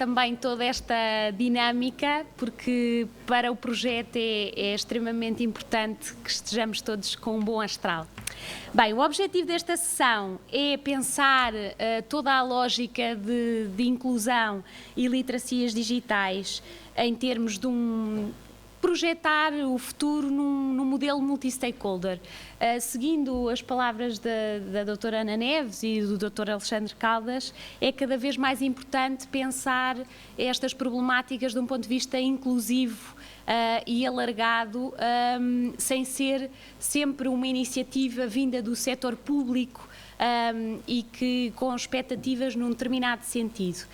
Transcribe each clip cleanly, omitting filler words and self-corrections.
também toda esta dinâmica, porque para o projeto é extremamente importante que estejamos todos com um bom astral. Bem, o objetivo desta sessão é pensar toda a lógica de inclusão e literacias digitais em termos de projetar o futuro num modelo multi-stakeholder. Seguindo as palavras da doutora Ana Neves e do doutor Alexandre Caldas, é cada vez mais importante pensar estas problemáticas de um ponto de vista inclusivo e alargado, sem ser sempre uma iniciativa vinda do setor público e que com expectativas num determinado sentido.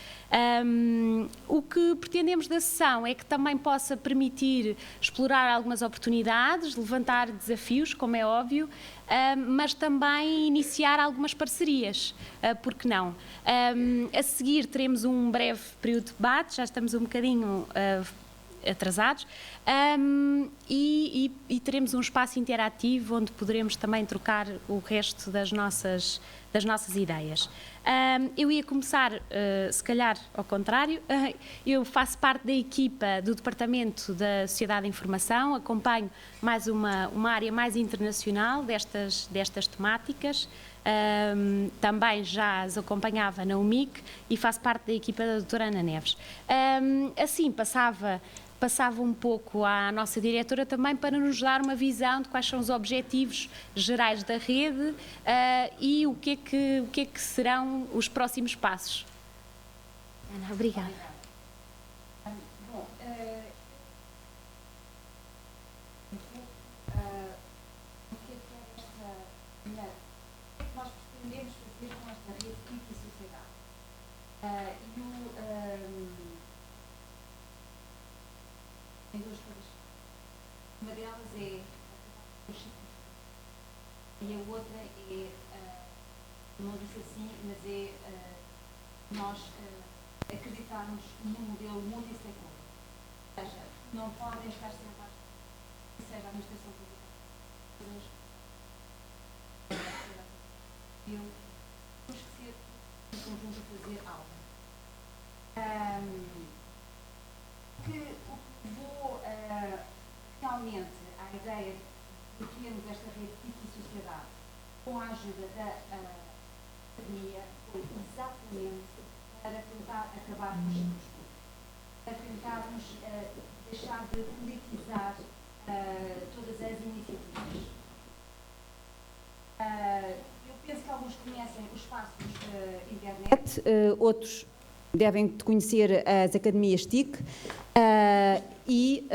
O que pretendemos da sessão é que também possa permitir explorar algumas oportunidades, levantar desafios, como é óbvio, mas também iniciar algumas parcerias, porque não? A seguir teremos um breve período de debate, já estamos um bocadinho atrasados, e teremos um espaço interativo onde poderemos também trocar o resto das nossas ideias. Eu ia começar, se calhar, ao contrário. Eu faço parte da equipa do Departamento da Sociedade de Informação, acompanho mais uma área mais internacional destas temáticas. Também já as acompanhava na UMIC e faço parte da equipa da doutora Ana Neves. Assim, passava um pouco à nossa diretora também para nos dar uma visão de quais são os objetivos gerais da rede e o que é que serão os próximos passos. Ana, obrigada. Bom, o que nós pretendemos fazer com esta rede Wiki Sociedade? Tem duas coisas. Uma delas é o chip e a outra é, não disse assim, mas é nós acreditarmos num modelo multi-stakeholder. Ou seja, não podem estar sentados, seja a administração pública, temos que ser em conjunto a fazer algo. O que levou realmente à ideia de criarmos esta rede Wiki Sociedade com a ajuda da academia foi exatamente para tentar acabar com os ciclos públicos, para tentarmos deixar de politizar todas as iniciativas. Eu penso que alguns conhecem os espaços internet, outros devem conhecer as academias TIC, e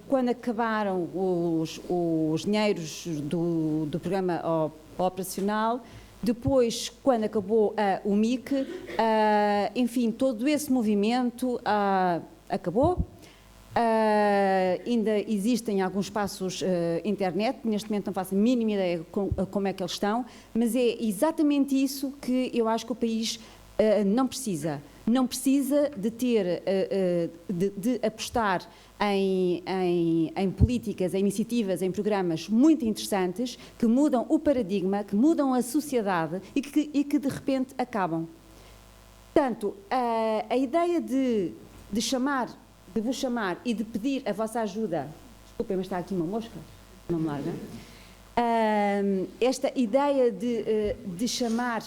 quando acabaram os dinheiros do programa operacional, depois, quando acabou a UMIC, enfim, todo esse movimento acabou. Ainda existem alguns espaços internet, neste momento não faço a mínima ideia como é que eles estão, mas é exatamente isso que eu acho que o país não precisa. Não precisa de ter, de apostar em políticas, em iniciativas, em programas muito interessantes que mudam o paradigma, que mudam a sociedade e que de repente acabam. Portanto, a ideia de vos chamar e de pedir a vossa ajuda, desculpem, mas está aqui uma mosca, não me larga, esta ideia de chamar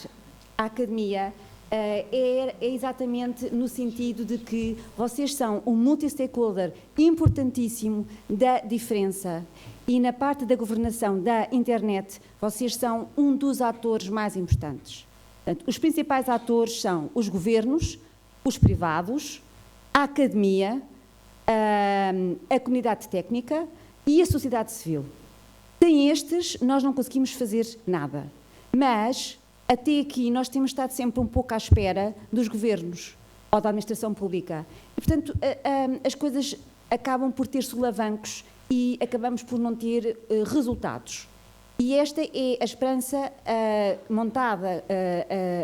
a academia é exatamente no sentido de que vocês são um multi-stakeholder importantíssimo da diferença e na parte da governação da internet vocês são um dos atores mais importantes. Portanto, os principais atores são os governos, os privados, a academia, a comunidade técnica e a sociedade civil. Sem estes nós não conseguimos fazer nada, mas até aqui nós temos estado sempre um pouco à espera dos governos ou da administração pública. E, portanto, as coisas acabam por ter solavancos e acabamos por não ter resultados. E esta é a esperança montada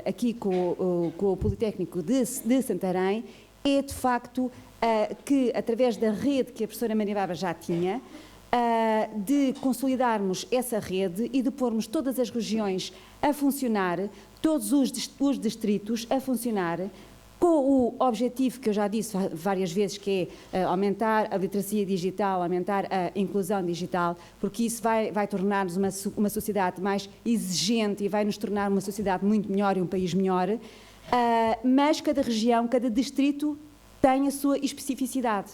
aqui com o Politécnico de Santarém, é de facto que, através da rede que a professora Maria Bárbara já tinha, de consolidarmos essa rede e de pormos todas as regiões a funcionar, todos os distritos a funcionar, com o objetivo que eu já disse várias vezes, que é aumentar a literacia digital, aumentar a inclusão digital, porque isso vai tornar-nos uma sociedade mais exigente e vai nos tornar uma sociedade muito melhor e um país melhor, mas cada região, cada distrito tem a sua especificidade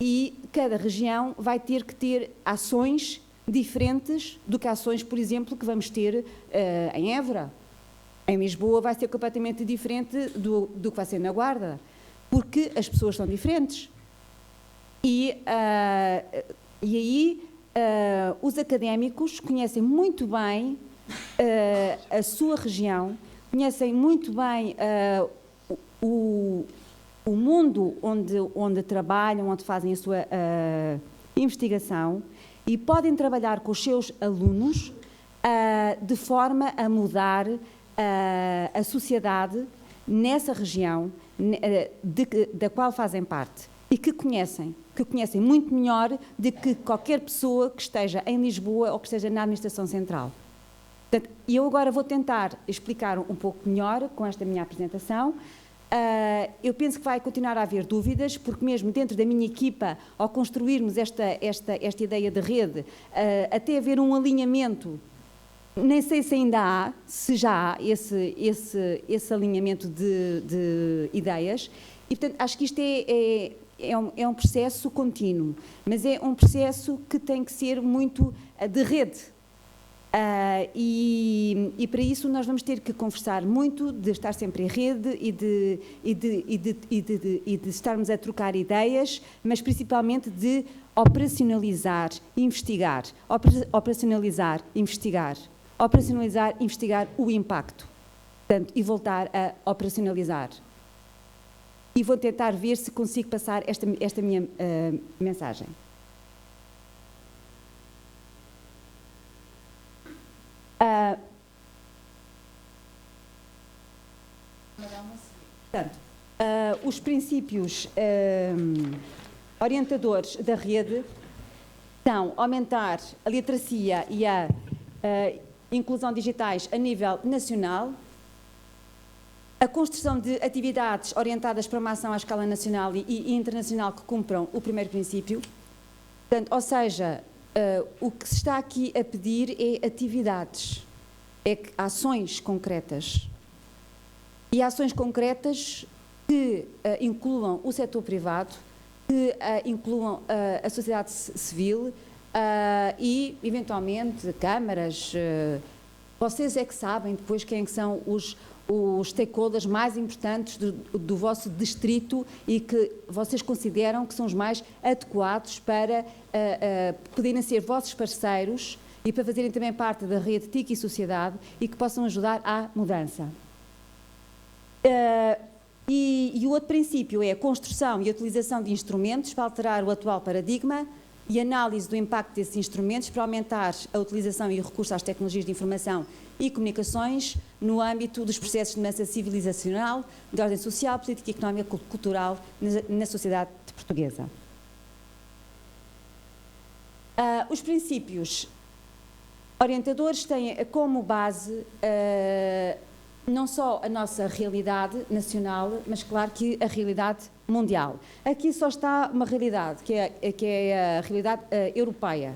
e cada região vai ter que ter ações diferentes do que ações, por exemplo, que vamos ter em Évora. Em Lisboa vai ser completamente diferente do que vai ser na Guarda, porque as pessoas são diferentes. E aí os académicos conhecem muito bem a sua região, conhecem muito bem o mundo onde trabalham, onde fazem a sua investigação e podem trabalhar com os seus alunos de forma a mudar a sociedade nessa região da qual fazem parte e que conhecem muito melhor do que qualquer pessoa que esteja em Lisboa ou que esteja na administração central. Portanto, eu agora vou tentar explicar um pouco melhor com esta minha apresentação. Eu penso que vai continuar a haver dúvidas, porque mesmo dentro da minha equipa, ao construirmos esta ideia de rede, até haver um alinhamento. Nem sei se ainda há, se já há esse alinhamento de ideias e, portanto, acho que isto é um processo contínuo, mas é um processo que tem que ser muito de rede e para isso nós vamos ter que conversar muito, de estar sempre em rede e de estarmos a trocar ideias, mas principalmente de operacionalizar, investigar, operacionalizar, investigar o impacto, portanto, e voltar a operacionalizar. E vou tentar ver se consigo passar esta minha mensagem. Portanto, os princípios orientadores da rede são aumentar a literacia e a inclusão digitais a nível nacional, a construção de atividades orientadas para uma ação à escala nacional e internacional que cumpram o primeiro princípio. Portanto, ou seja, o que se está aqui a pedir é atividades, ações concretas. E ações concretas que incluam o setor privado, que incluam a sociedade civil, e, eventualmente, câmaras. Vocês é que sabem depois quem são os stakeholders mais importantes do vosso distrito e que vocês consideram que são os mais adequados para poderem ser vossos parceiros e para fazerem também parte da rede TIC e Sociedade e que possam ajudar à mudança. E o outro princípio é a construção e a utilização de instrumentos para alterar o atual paradigma e análise do impacto desses instrumentos para aumentar a utilização e o recurso às tecnologias de informação e comunicações no âmbito dos processos de mudança civilizacional, de ordem social, política, económica e cultural na sociedade portuguesa. Os princípios orientadores têm como base não só a nossa realidade nacional, mas claro que a realidade mundial. Aqui só está uma realidade, que é a realidade europeia,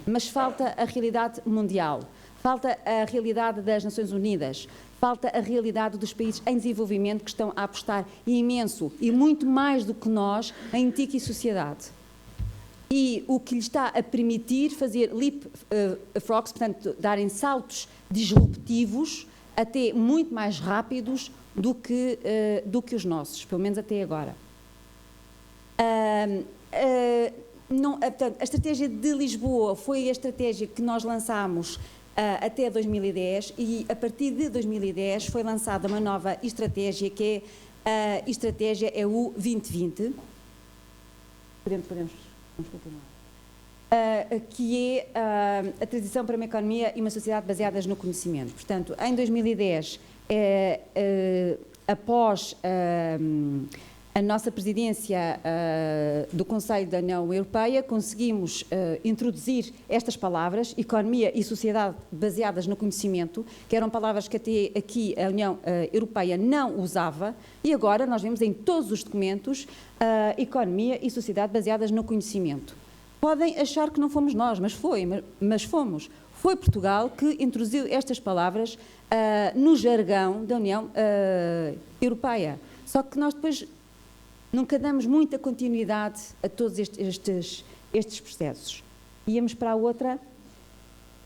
mas falta a realidade mundial, falta a realidade das Nações Unidas, falta a realidade dos países em desenvolvimento que estão a apostar imenso e muito mais do que nós em TIC e sociedade. E o que lhe está a permitir fazer leapfrogs, portanto, darem saltos disruptivos até muito mais rápidos do que os nossos, pelo menos até agora. Portanto, a estratégia de Lisboa foi a estratégia que nós lançámos até 2010 e a partir de 2010 foi lançada uma nova estratégia que é a estratégia EU 2020. Podemos continuar. Que é a transição para uma economia e uma sociedade baseadas no conhecimento. Portanto, em 2010, após a nossa presidência do Conselho da União Europeia, conseguimos introduzir estas palavras, economia e sociedade baseadas no conhecimento, que eram palavras que até aqui a União Europeia não usava, e agora nós vemos em todos os documentos economia e sociedade baseadas no conhecimento. Podem achar que não fomos nós, mas fomos. Foi Portugal que introduziu estas palavras no jargão da União Europeia. Só que nós depois nunca damos muita continuidade a todos estes processos. Íamos para a outra.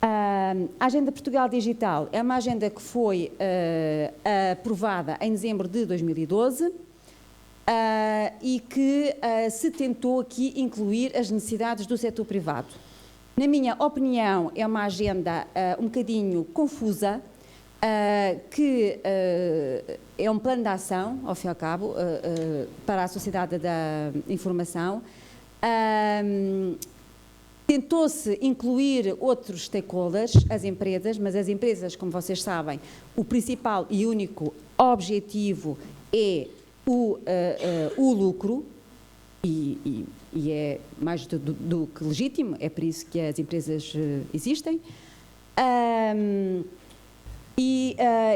A Agenda Portugal Digital é uma agenda que foi aprovada em dezembro de 2012 e que se tentou aqui incluir as necessidades do setor privado. Na minha opinião, é uma agenda um bocadinho confusa, que é um plano de ação, ao fim e ao cabo, para a sociedade da informação. Tentou-se incluir outros stakeholders, as empresas, mas as empresas, como vocês sabem, o principal e único objetivo é o lucro, e é mais do que legítimo, é por isso que as empresas existem.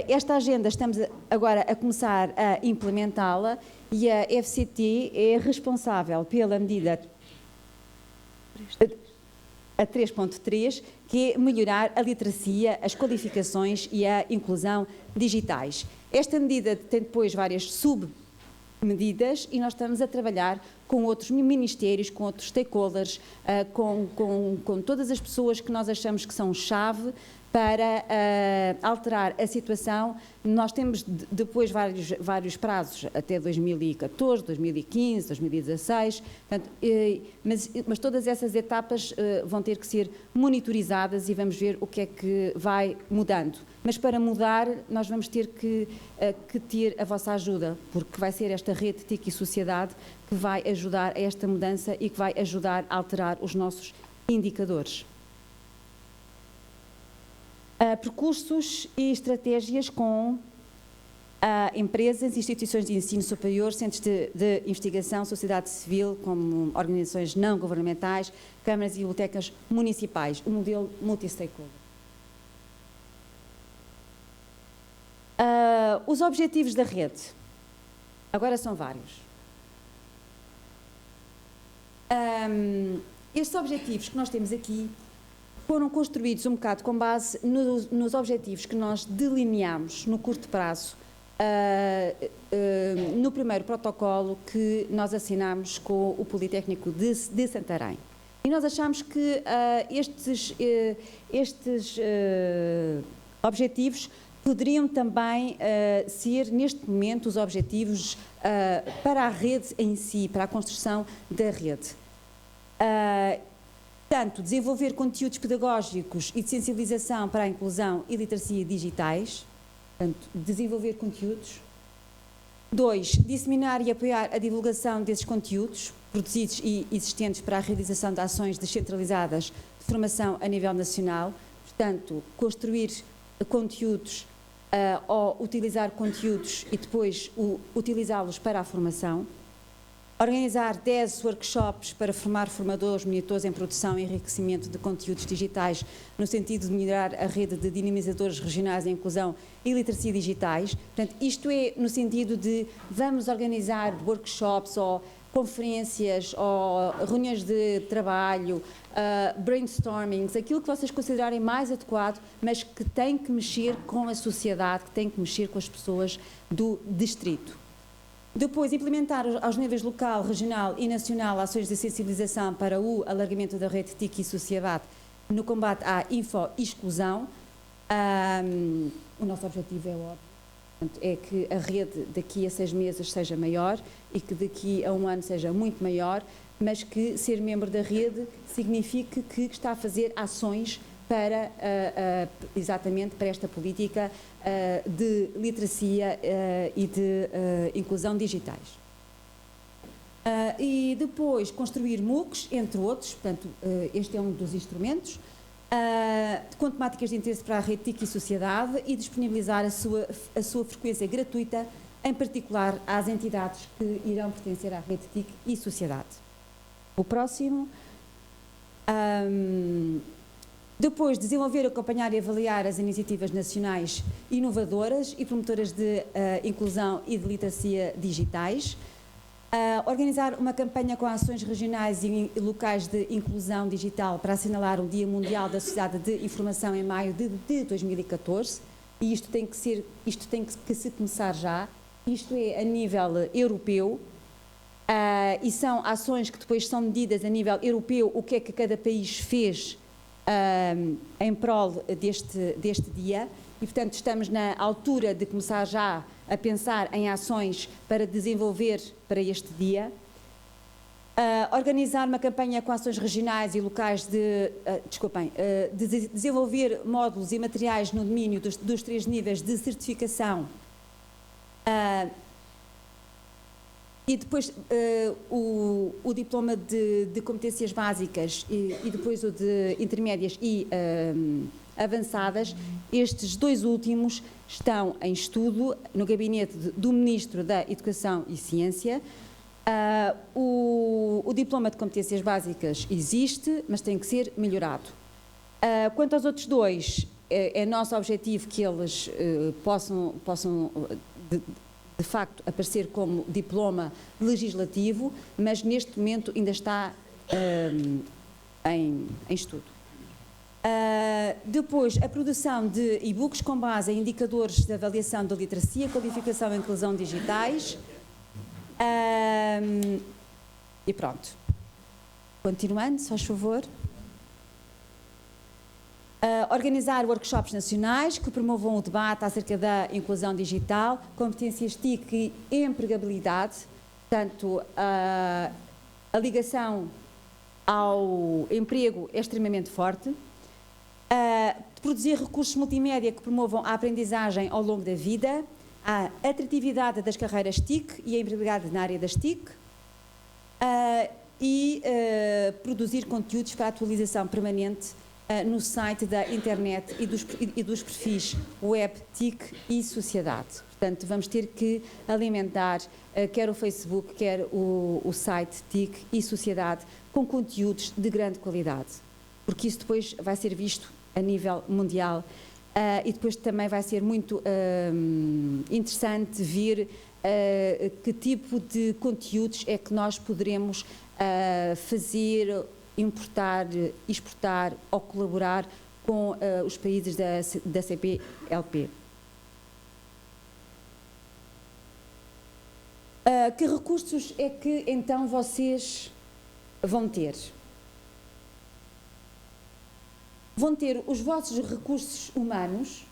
Esta agenda estamos agora a começar a implementá-la e a FCT é responsável pela medida a 3.3, que é melhorar a literacia, as qualificações e a inclusão digitais. Esta medida tem depois várias submedidas e nós estamos a trabalhar com outros ministérios, com outros stakeholders, com todas as pessoas que nós achamos que são chave para alterar a situação. Nós temos depois vários prazos, até 2014, 2015, 2016, portanto, mas todas essas etapas vão ter que ser monitorizadas e vamos ver o que é que vai mudando. Mas para mudar, nós vamos ter que ter a vossa ajuda, porque vai ser esta rede TIC e Sociedade que vai ajudar a esta mudança e que vai ajudar a alterar os nossos indicadores. Percursos e estratégias com empresas, instituições de ensino superior, centros de investigação, sociedade civil, como organizações não governamentais, câmaras e bibliotecas municipais, o modelo multi-stakeholder. Os objetivos da rede, agora são vários. Estes objetivos que nós temos aqui foram construídos um bocado com base nos objetivos que nós delineámos no curto prazo, no primeiro protocolo que nós assinámos com o Politécnico de Santarém. E nós achamos que estes objetivos poderiam também ser, neste momento, os objetivos para a rede em si, para a construção da rede. Portanto, desenvolver conteúdos pedagógicos e de sensibilização para a inclusão e literacia digitais. Portanto, desenvolver conteúdos. 2. Disseminar e apoiar a divulgação desses conteúdos produzidos e existentes para a realização de ações descentralizadas de formação a nível nacional. Portanto, construir conteúdos ou utilizar conteúdos e depois utilizá-los para a formação. Organizar 10 workshops para formar formadores, monitores em produção e enriquecimento de conteúdos digitais, no sentido de melhorar a rede de dinamizadores regionais em inclusão e literacia digitais. Portanto, isto é no sentido de vamos organizar workshops ou conferências ou reuniões de trabalho, brainstormings, aquilo que vocês considerarem mais adequado, mas que tem que mexer com a sociedade, que tem que mexer com as pessoas do distrito. Depois, implementar aos níveis local, regional e nacional ações de sensibilização para o alargamento da rede TIC e Sociedade no combate à info-exclusão. O nosso objetivo é óbvio, portanto, é que a rede daqui a 6 meses seja maior e que daqui a 1 ano seja muito maior, mas que ser membro da rede signifique que está a fazer ações para, exatamente para esta política de literacia e de inclusão digitais. E depois construir MOOCs, entre outros, portanto, este é um dos instrumentos, com temáticas de interesse para a rede TIC e Sociedade e disponibilizar a sua frequência gratuita em particular às entidades que irão pertencer à rede TIC e sociedade. O próximo. Depois, desenvolver, acompanhar e avaliar as iniciativas nacionais inovadoras e promotoras de inclusão e de literacia digitais. Organizar uma campanha com ações regionais e locais de inclusão digital para assinalar o Dia Mundial da Sociedade de Informação em maio de 2014. E isto tem que se começar já. Isto é a nível europeu. E são ações que depois são medidas a nível europeu, o que é que cada país fez em prol deste dia. E, portanto, estamos na altura de começar já a pensar em ações para desenvolver para este dia. Organizar uma campanha com ações regionais e locais de desenvolver módulos e materiais no domínio dos 3 níveis de certificação. E depois o diploma de competências básicas e depois o de intermédias e avançadas. Estes 2 últimos estão em estudo no gabinete do Ministro da Educação e Ciência. O diploma de competências básicas existe, mas tem que ser melhorado. Quanto aos outros 2, é nosso objetivo que eles possam de facto aparecer como diploma legislativo, mas neste momento ainda está em estudo. Depois, a produção de e-books com base em indicadores de avaliação da literacia, qualificação e inclusão digitais. E pronto. Continuando, se faz favor. Organizar workshops nacionais que promovam o debate acerca da inclusão digital, competências TIC e empregabilidade, portanto, a ligação ao emprego é extremamente forte. Produzir recursos multimédia que promovam a aprendizagem ao longo da vida, a atratividade das carreiras TIC e a empregabilidade na área das TIC, e produzir conteúdos para atualização permanente no site da internet e dos perfis web, TIC e sociedade. Portanto, vamos ter que alimentar quer o Facebook, quer o site TIC e sociedade com conteúdos de grande qualidade, porque isso depois vai ser visto a nível mundial e depois também vai ser muito interessante ver que tipo de conteúdos é que nós poderemos fazer, importar, exportar ou colaborar com os países da CPLP. Que recursos é que então vocês vão ter? Vão ter os vossos recursos humanos,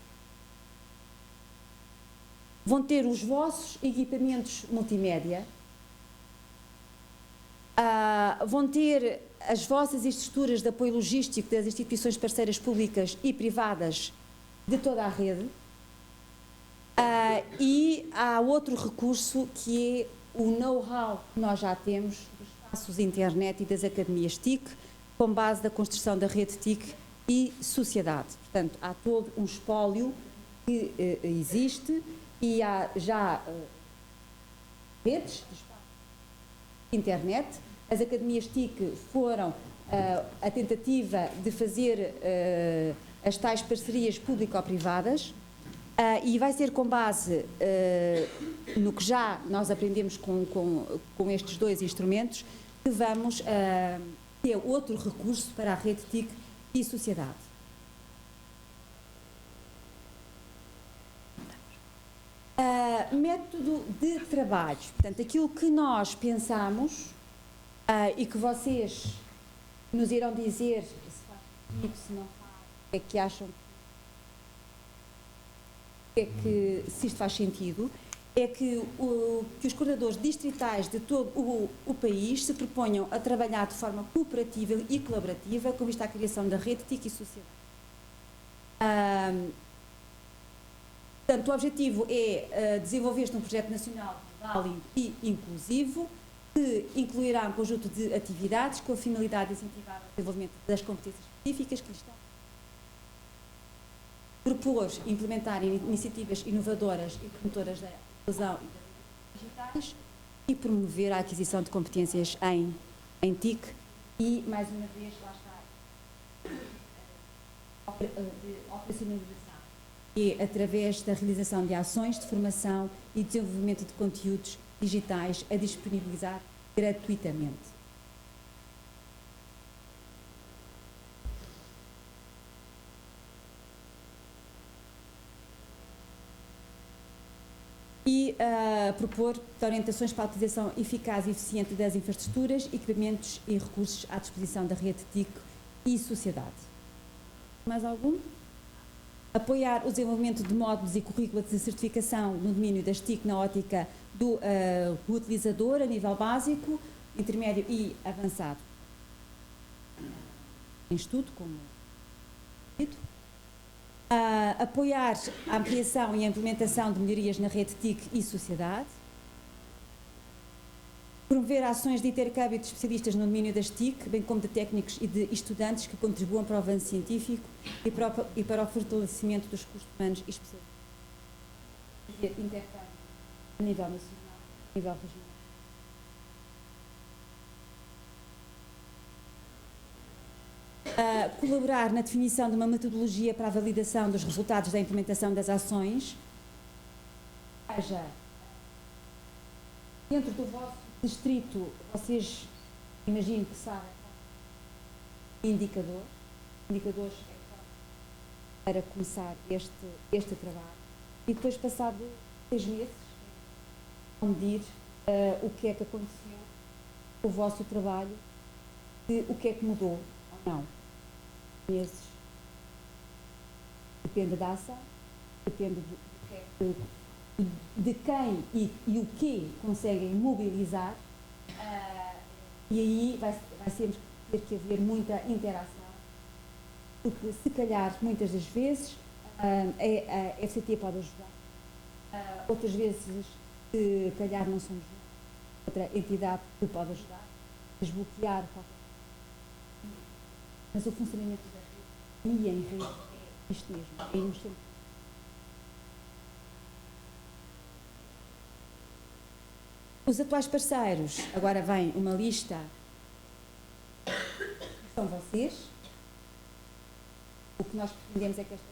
vão ter os vossos equipamentos multimédia, vão ter as vossas estruturas de apoio logístico das instituições parceiras públicas e privadas de toda a rede, e há outro recurso que é o know-how que nós já temos dos espaços de internet e das academias TIC, com base da construção da rede TIC e sociedade. Portanto, há todo um espólio que existe e há já redes de espaço de internet. As academias TIC foram a tentativa de fazer as tais parcerias público-privadas e vai ser com base no que já nós aprendemos com estes 2 instrumentos que vamos ter outro recurso para a rede TIC e sociedade. Método de trabalho. Portanto, aquilo que nós pensamos e que vocês nos irão dizer se faz sentido, se não faz, o que é que acham, se isto faz sentido, é que os coordenadores distritais de todo o país se proponham a trabalhar de forma cooperativa e colaborativa com vista à criação da rede TIC e sociedade. Portanto, o objetivo é desenvolver-se um projeto nacional válido e inclusivo, que incluirá um conjunto de atividades com a finalidade de incentivar o desenvolvimento das competências específicas que lhes estão. Propor e implementar iniciativas inovadoras e promotoras da inclusão digitais e promover a aquisição de competências em TIC e, mais uma vez, lá está, de operacionalização. E através da realização de ações de formação e desenvolvimento de conteúdos digitais a disponibilizar gratuitamente. E propor orientações para a utilização eficaz e eficiente das infraestruturas, equipamentos e recursos à disposição da rede TIC e sociedade. Mais algum? Apoiar o desenvolvimento de módulos e currículos de certificação no domínio das TIC na ótica do utilizador a nível básico, intermédio e avançado. Em estudo, como dito. Apoiar a ampliação e a implementação de melhorias na rede TIC e sociedade. Promover ações de intercâmbio de especialistas no domínio das TIC, bem como de técnicos e de estudantes que contribuam para o avanço científico e para o fortalecimento dos recursos humanos e especialistas. Intercâmbio a nível nacional, a nível regional. Colaborar na definição de uma metodologia para a validação dos resultados da implementação das ações, seja dentro do vosso distrito, vocês imagino que sabem indicadores para começar este trabalho e depois passado 6 meses medir o que é que aconteceu com o vosso trabalho, o que é que mudou ou não. Meses. Depende da ação, depende de quem e o que conseguem mobilizar, e aí vai sempre ter que haver muita interação, porque se calhar muitas das vezes a FCT pode ajudar, outras vezes se calhar não somos outra entidade que pode ajudar, desbloquear qualquer coisa. Mas o funcionamento da rede e em rede é isto mesmo, é irmos sempre. Os atuais parceiros, agora vem uma lista, são vocês. O que nós pretendemos é que esta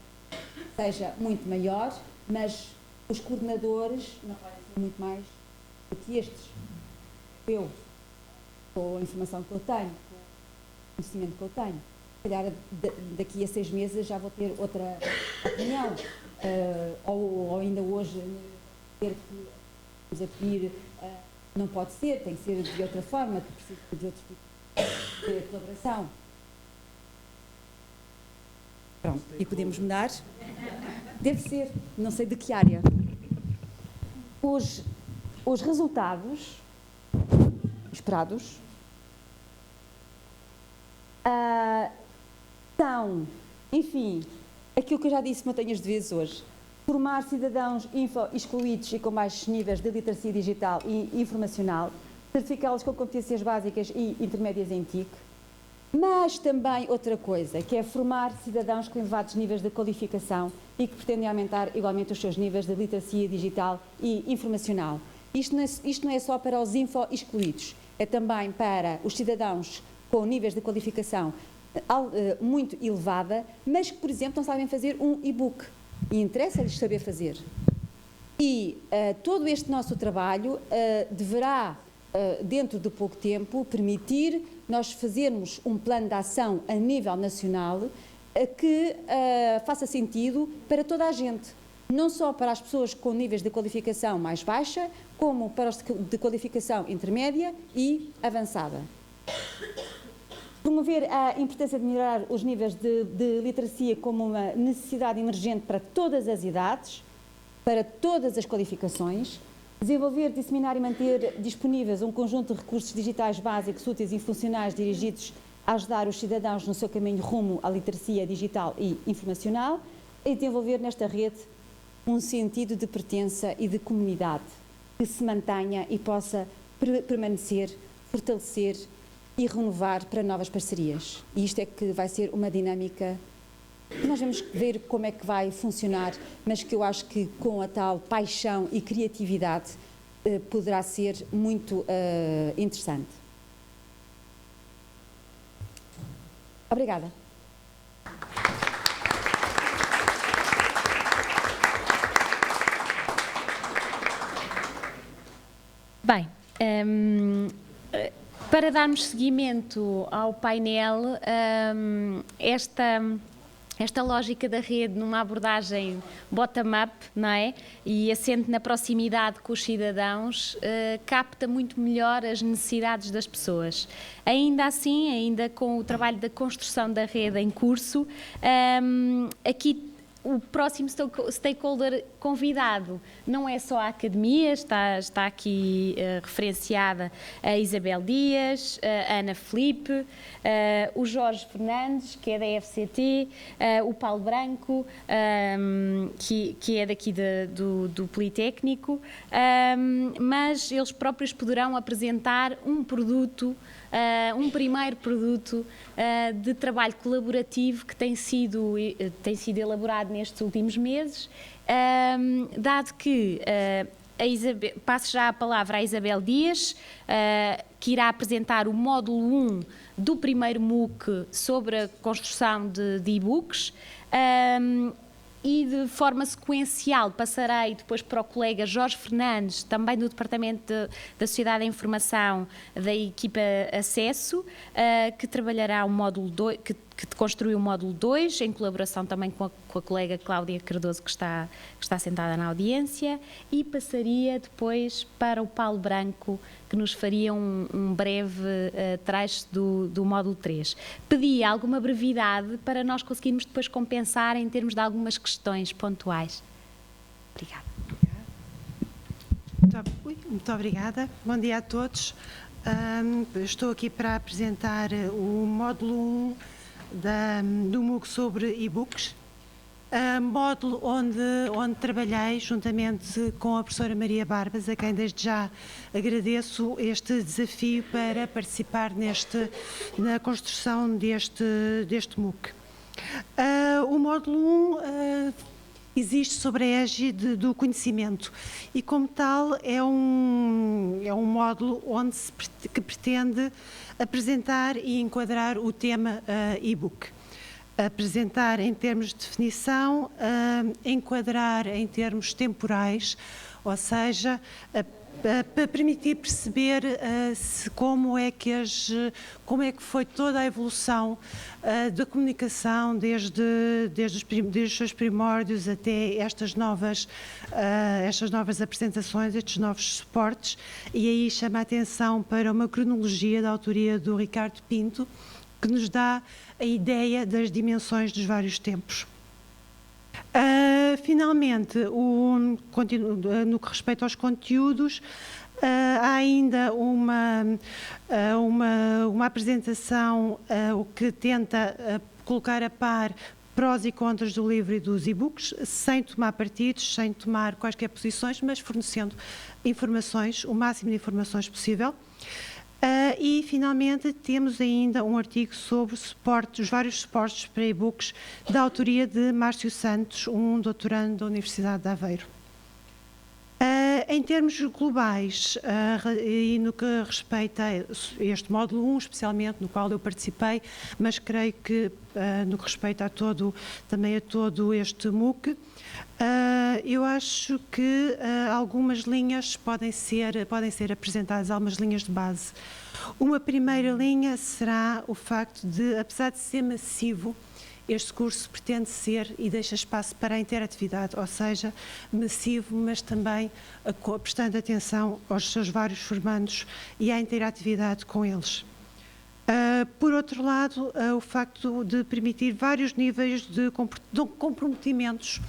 seja muito maior, mas os coordenadores não podem ser muito mais do que estes. Eu, com a informação que eu tenho, com o conhecimento que eu tenho, se calhar daqui a 6 meses já vou ter outra opinião, ou ainda hoje ter que nos a pedir, não pode ser, tem que ser de outra forma, que precisa de outro tipo de colaboração. Pronto, e podemos mudar? Deve ser, não sei de que área. Os resultados esperados são, enfim, aquilo que eu já disse montanhas de vezes hoje. Formar cidadãos excluídos e com baixos níveis de literacia digital e informacional, certificá-los com competências básicas e intermédias em TIC, mas também outra coisa, que é formar cidadãos com elevados níveis de qualificação e que pretendem aumentar igualmente os seus níveis de literacia digital e informacional. Isto não é só para os excluídos, é também para os cidadãos com níveis de qualificação muito elevada, mas que, por exemplo, não sabem fazer um e-book. E interessa-lhes saber fazer. E todo este nosso trabalho deverá, dentro de pouco tempo, permitir nós fazermos um plano de ação a nível nacional que faça sentido para toda a gente. Não só para as pessoas com níveis de qualificação mais baixa, como para os de qualificação intermédia e avançada. Promover a importância de melhorar os níveis de literacia como uma necessidade emergente para todas as idades, para todas as qualificações. Desenvolver, disseminar e manter disponíveis um conjunto de recursos digitais básicos, úteis e funcionais dirigidos a ajudar os cidadãos no seu caminho rumo à literacia digital e informacional. E desenvolver nesta rede um sentido de pertença e de comunidade que se mantenha e possa permanecer, fortalecer e renovar para novas parcerias. E isto é que vai ser uma dinâmica Nós vamos ver como é que vai funcionar, mas que eu acho que com a tal paixão e criatividade poderá ser muito interessante. Obrigada. Bem, para darmos seguimento ao painel, esta lógica da rede numa abordagem bottom-up, não é? E assente na proximidade com os cidadãos, capta muito melhor as necessidades das pessoas. Ainda assim, ainda com o trabalho da construção da rede em curso, aqui o próximo stakeholder convidado não é só a Academia, está aqui referenciada a Isabel Dias, a Ana Filipe, o Jorge Fernandes, que é da FCT, o Paulo Branco, que é daqui do Politécnico, mas eles próprios poderão apresentar um produto, um primeiro produto de trabalho colaborativo que tem sido elaborado nestes últimos meses, dado que passo já a palavra à Isabel Dias, que irá apresentar o módulo 1 do primeiro MOOC sobre a construção de e-books. E de forma sequencial passarei depois para o colega Jorge Fernandes, também do Departamento da Sociedade da Informação da equipa Acesso, que trabalhará o módulo 2, que construiu o módulo 2, em colaboração também com a colega Cláudia Cardoso, que está sentada na audiência, e passaria depois para o Paulo Branco, que nos faria um breve trecho do módulo 3. Pedi alguma brevidade para nós conseguirmos depois compensar em termos de algumas questões pontuais. Obrigada. Muito obrigada. Bom dia a todos. Estou aqui para apresentar o módulo 1 do MOOC sobre e-books. Módulo onde trabalhei juntamente com a professora Maria Barbas, a quem desde já agradeço este desafio para participar na construção deste MOOC. O módulo 1 existe sobre a égide do conhecimento e, como tal, é um módulo que pretende apresentar e enquadrar o tema e-book. Apresentar em termos de definição, enquadrar em termos temporais, ou seja, para permitir perceber como é que foi toda a evolução da comunicação desde os seus primórdios até estas novas apresentações, estes novos suportes, e aí chama a atenção para uma cronologia da autoria do Ricardo Pinto, que nos dá a ideia das dimensões dos vários tempos. Finalmente, no que respeita aos conteúdos, há ainda uma apresentação que tenta colocar a par prós e contras do livro e dos e-books, sem tomar partidos, sem tomar quaisquer posições, mas fornecendo informações, o máximo de informações possível. E, finalmente, temos ainda um artigo sobre os vários suportes para e-books, da autoria de Márcio Santos, um doutorando da Universidade de Aveiro. Em termos globais, e no que respeita a este módulo 1, especialmente, no qual eu participei, mas creio que no que respeita também a todo este MOOC, eu acho que algumas linhas podem ser apresentadas, algumas linhas de base. Uma primeira linha será o facto de, apesar de ser massivo, este curso pretende ser e deixa espaço para a interatividade, ou seja, massivo, mas também prestando atenção aos seus vários formandos e à interatividade com eles. Por outro lado, o facto de permitir vários níveis de comprometimentos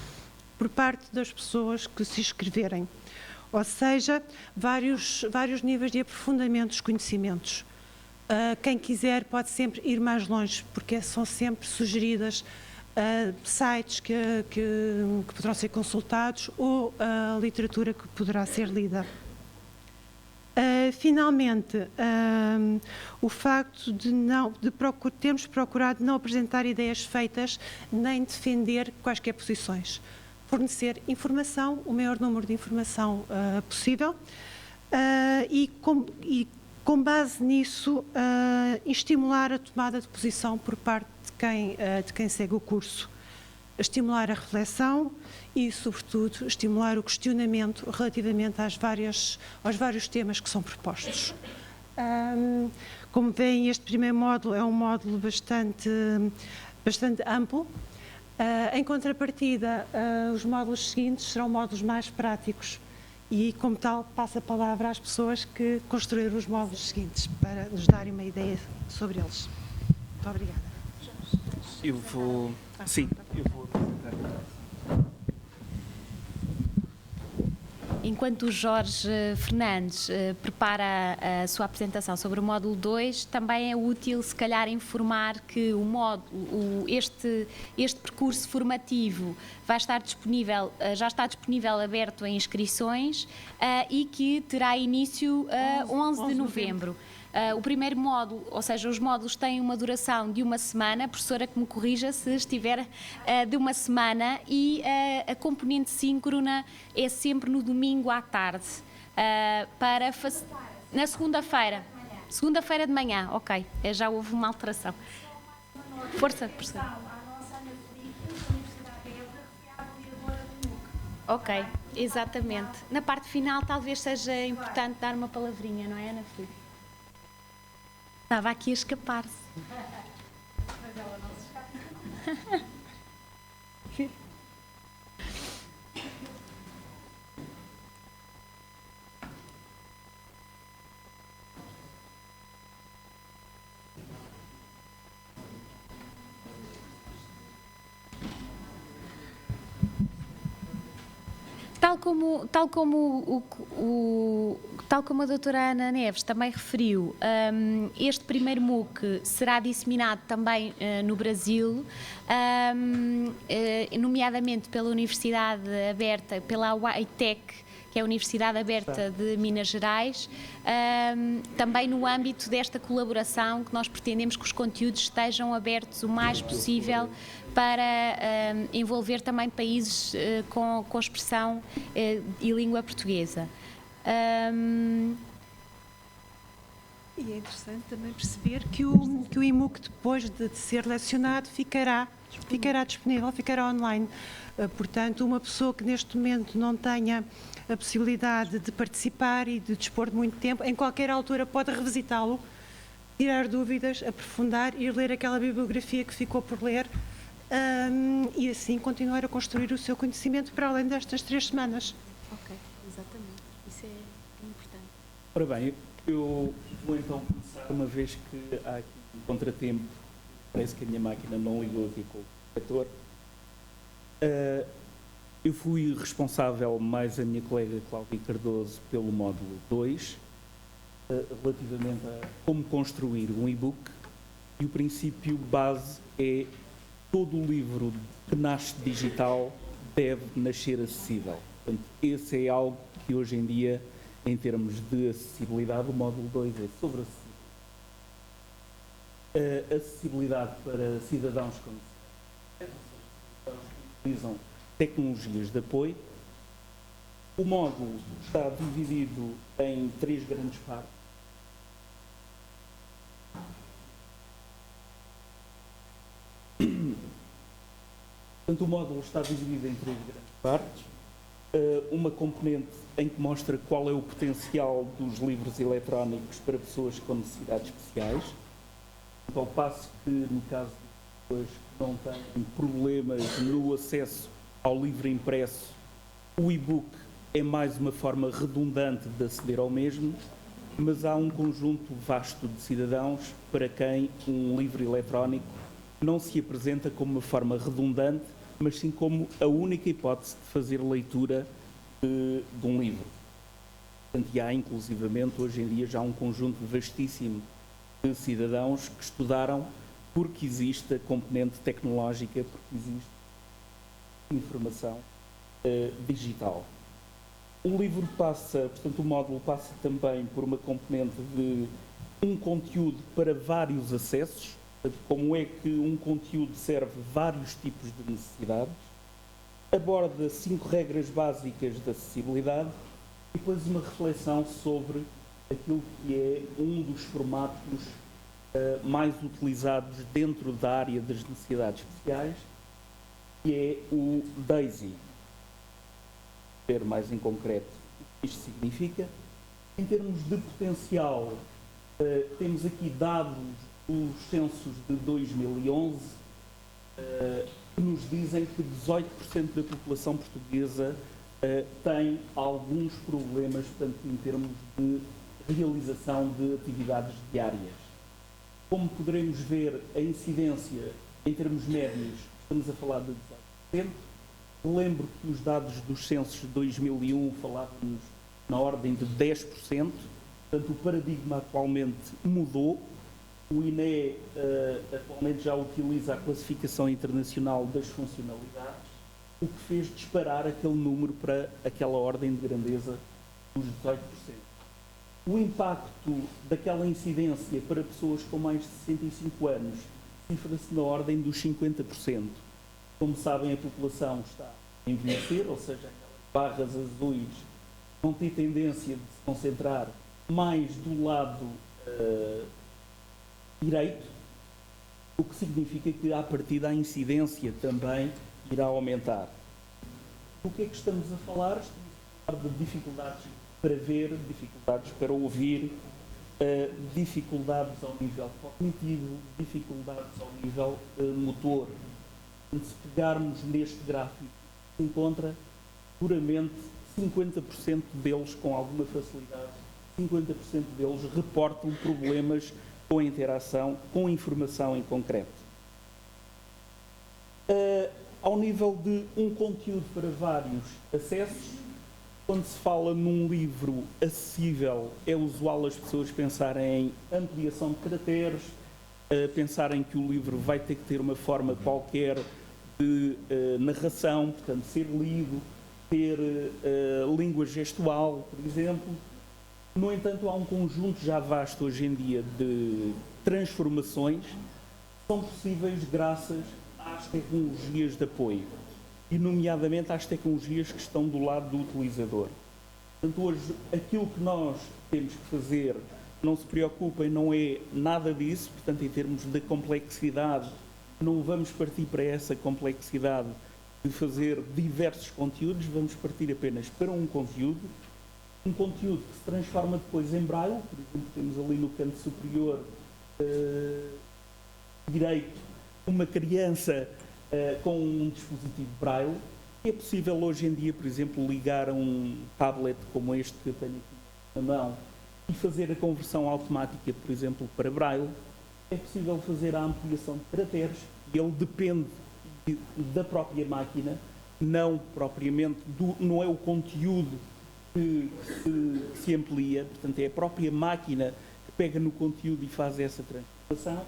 por parte das pessoas que se inscreverem, ou seja, vários níveis de aprofundamento dos conhecimentos. Quem quiser pode sempre ir mais longe, porque são sempre sugeridas sites que poderão ser consultados ou a literatura que poderá ser lida. Finalmente, o facto de termos procurado não apresentar ideias feitas nem defender quaisquer posições. Fornecer informação, o maior número de informação possível, e com base nisso estimular a tomada de posição por parte de quem segue o curso. Estimular a reflexão e, sobretudo, estimular o questionamento relativamente aos vários temas que são propostos. Como veem, este primeiro módulo é um módulo bastante amplo. Em contrapartida, os módulos seguintes serão módulos mais práticos e, como tal, passo a palavra às pessoas que construíram os módulos seguintes para nos darem uma ideia sobre eles. Muito obrigada. Eu vou apresentar. Enquanto o Jorge Fernandes prepara a sua apresentação sobre o módulo 2, também é útil, se calhar, informar que este percurso formativo vai estar disponível, já está disponível, aberto em inscrições, e que terá início 11 de novembro. O primeiro módulo, ou seja, os módulos têm uma duração de 1 semana, a professora que me corrija se estiver de 1 semana, e a componente síncrona é sempre no domingo à tarde, na segunda-feira de manhã, ok, já houve uma alteração. Força, professora. Ok, exatamente. Na parte final talvez seja importante dar uma palavrinha, não é, Ana Filipe? Estava aqui a escapar-se. Mas ela não se escapa. Tal como a doutora Ana Neves também referiu, este primeiro MOOC será disseminado também no Brasil, nomeadamente pela Universidade Aberta, pela UITEC, que é a Universidade Aberta de Minas Gerais, também no âmbito desta colaboração que nós pretendemos que os conteúdos estejam abertos o mais possível para envolver também países com expressão e língua portuguesa. E é interessante também perceber que o e-MOOC, depois de ser lecionado, ficará disponível, ficará online. Portanto, uma pessoa que neste momento não tenha a possibilidade de participar e de dispor de muito tempo, em qualquer altura pode revisitá-lo, tirar dúvidas, aprofundar e ler aquela bibliografia que ficou por ler, e assim continuar a construir o seu conhecimento para além destas 3 semanas. Ok, exatamente. Isso é importante. Ora bem, eu vou então começar, uma vez que há aqui um contratempo, parece que a minha máquina não ligou aqui com o corretor. Eu fui responsável, mais a minha colega Cláudia Cardoso, pelo módulo 2, relativamente a como construir um e-book, e o princípio base é: todo o livro que nasce digital deve nascer acessível. Portanto, esse é algo que hoje em dia, em termos de acessibilidade, o módulo 2 é sobre acessibilidade. Acessibilidade para cidadãos com necessidades, que utilizam tecnologias de apoio. O módulo está dividido em 3 grandes partes. Portanto, o módulo está dividido em 3 grandes partes. Uma componente em que mostra qual é o potencial dos livros eletrónicos para pessoas com necessidades especiais. Ao passo que, no caso de pessoas que não têm problemas no acesso ao livro impresso, o e-book é mais uma forma redundante de aceder ao mesmo, mas há um conjunto vasto de cidadãos para quem um livro eletrónico não se apresenta como uma forma redundante, mas sim como a única hipótese de fazer leitura de um livro. Portanto, e há, inclusivamente, hoje em dia já um conjunto vastíssimo de cidadãos que estudaram porque existe a componente tecnológica, porque existe informação digital. O livro passa, portanto, o módulo passa também por uma componente de um conteúdo para vários acessos, portanto, como é que um conteúdo serve vários tipos de necessidades, aborda 5 regras básicas de acessibilidade e depois uma reflexão sobre aquilo que é um dos formatos mais utilizados dentro da área das necessidades especiais, que é o DAISY. Ver mais em concreto o que isto significa. Em termos de potencial, temos aqui dados dos censos de 2011 que nos dizem que 18% da população portuguesa tem alguns problemas, portanto, em termos de realização de atividades diárias. Como poderemos ver, a incidência em termos médios, estamos a falar de 18%. Lembro que os dados dos censos de 2001 falavam-nos na ordem de 10%, portanto o paradigma atualmente mudou. O INE atualmente já utiliza a classificação internacional das funcionalidades, o que fez disparar aquele número para aquela ordem de grandeza dos 18%. O impacto daquela incidência para pessoas com mais de 65 anos cifra-se na ordem dos 50%. Como sabem, a população está a envelhecer, ou seja, aquelas barras azuis vão ter tendência de se concentrar mais do lado direito, o que significa que, à partida, a incidência também irá aumentar. Do que é que estamos a falar? Estamos a falar de dificuldades para ver, dificuldades para ouvir, dificuldades ao nível cognitivo, dificuldades ao nível motor. Se pegarmos neste gráfico, se encontra puramente 50% deles com alguma facilidade, 50% deles reportam problemas com a interação, com informação em concreto. Ao nível de um conteúdo para vários acessos, quando se fala num livro acessível, é usual as pessoas pensarem em ampliação de caracteres, pensarem que o livro vai ter que ter uma forma qualquer de narração, portanto, ser lido, ter língua gestual, por exemplo. No entanto, há um conjunto já vasto hoje em dia de transformações que são possíveis graças às tecnologias de apoio, e nomeadamente às tecnologias que estão do lado do utilizador. Portanto, hoje, aquilo que nós temos que fazer, não se preocupem, não é nada disso, portanto, em termos de complexidade, não vamos partir para essa complexidade de fazer diversos conteúdos, vamos partir apenas para um conteúdo que se transforma depois em braille. Por exemplo, temos ali no canto superior direito uma criança com um dispositivo braille. É possível hoje em dia, por exemplo, ligar a um tablet como este que eu tenho aqui na mão e fazer a conversão automática, por exemplo, para braille. É possível fazer a ampliação de caracteres, e ele depende da própria máquina, não propriamente não é o conteúdo que se amplia, portanto é a própria máquina que pega no conteúdo e faz essa transformação.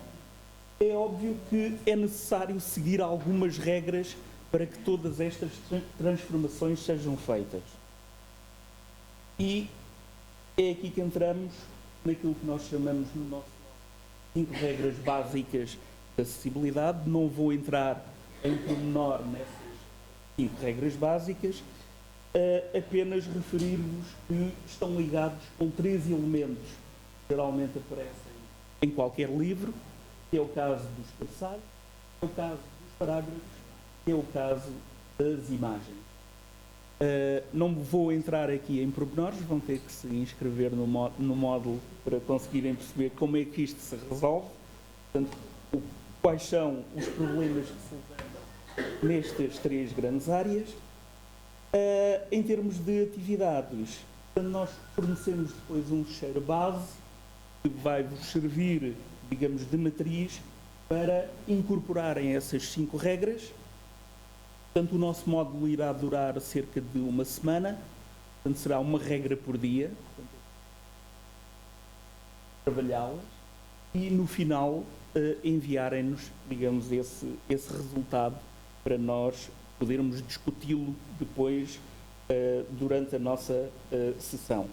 É óbvio que é necessário seguir algumas regras para que todas estas transformações sejam feitas. E é aqui que entramos naquilo que nós chamamos no nosso 5 regras básicas de acessibilidade. Não vou entrar em pormenor nessas 5 regras básicas, apenas referir-vos que estão ligados com 3 elementos que geralmente aparecem em qualquer livro, que é o caso dos cabeçalhos, é o caso dos parágrafos, é o caso das imagens. Não vou entrar aqui em pormenores, vão ter que se inscrever no módulo para conseguirem perceber como é que isto se resolve, portanto, quais são os problemas que se levantam nestas 3 grandes áreas. Em termos de atividades, nós fornecemos depois um fecheiro base que vai vos servir, digamos, de matriz para incorporarem essas 5 regras. Portanto, o nosso módulo irá durar cerca de uma semana, portanto, será uma regra por dia, trabalhá-las, e no final enviarem-nos, digamos, esse resultado para nós podermos discuti-lo depois durante a nossa sessão.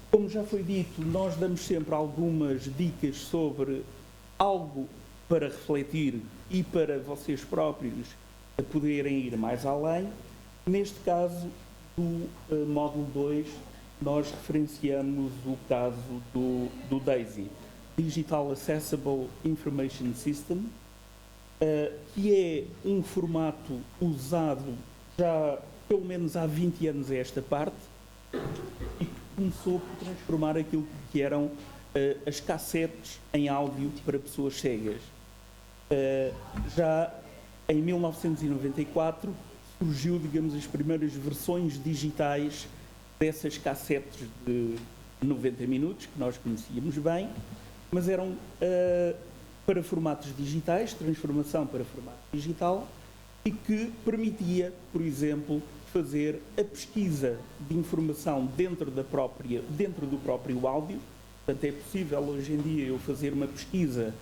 Como já foi dito, nós damos sempre algumas dicas sobre algo para refletir e para vocês próprios poderem ir mais além. Neste caso, do módulo 2, nós referenciamos o caso do DAISY, Digital Accessible Information System, que é um formato usado já pelo menos há 20 anos a esta parte e que começou por transformar aquilo que eram as cassetes em áudio para pessoas cegas. Já em 1994 surgiu, digamos, as primeiras versões digitais dessas cassetes de 90 minutos, que nós conhecíamos bem, mas eram para formatos digitais, transformação para formato digital, e que permitia, por exemplo, fazer a pesquisa de informação dentro do próprio áudio. Portanto, é possível hoje em dia eu fazer uma pesquisa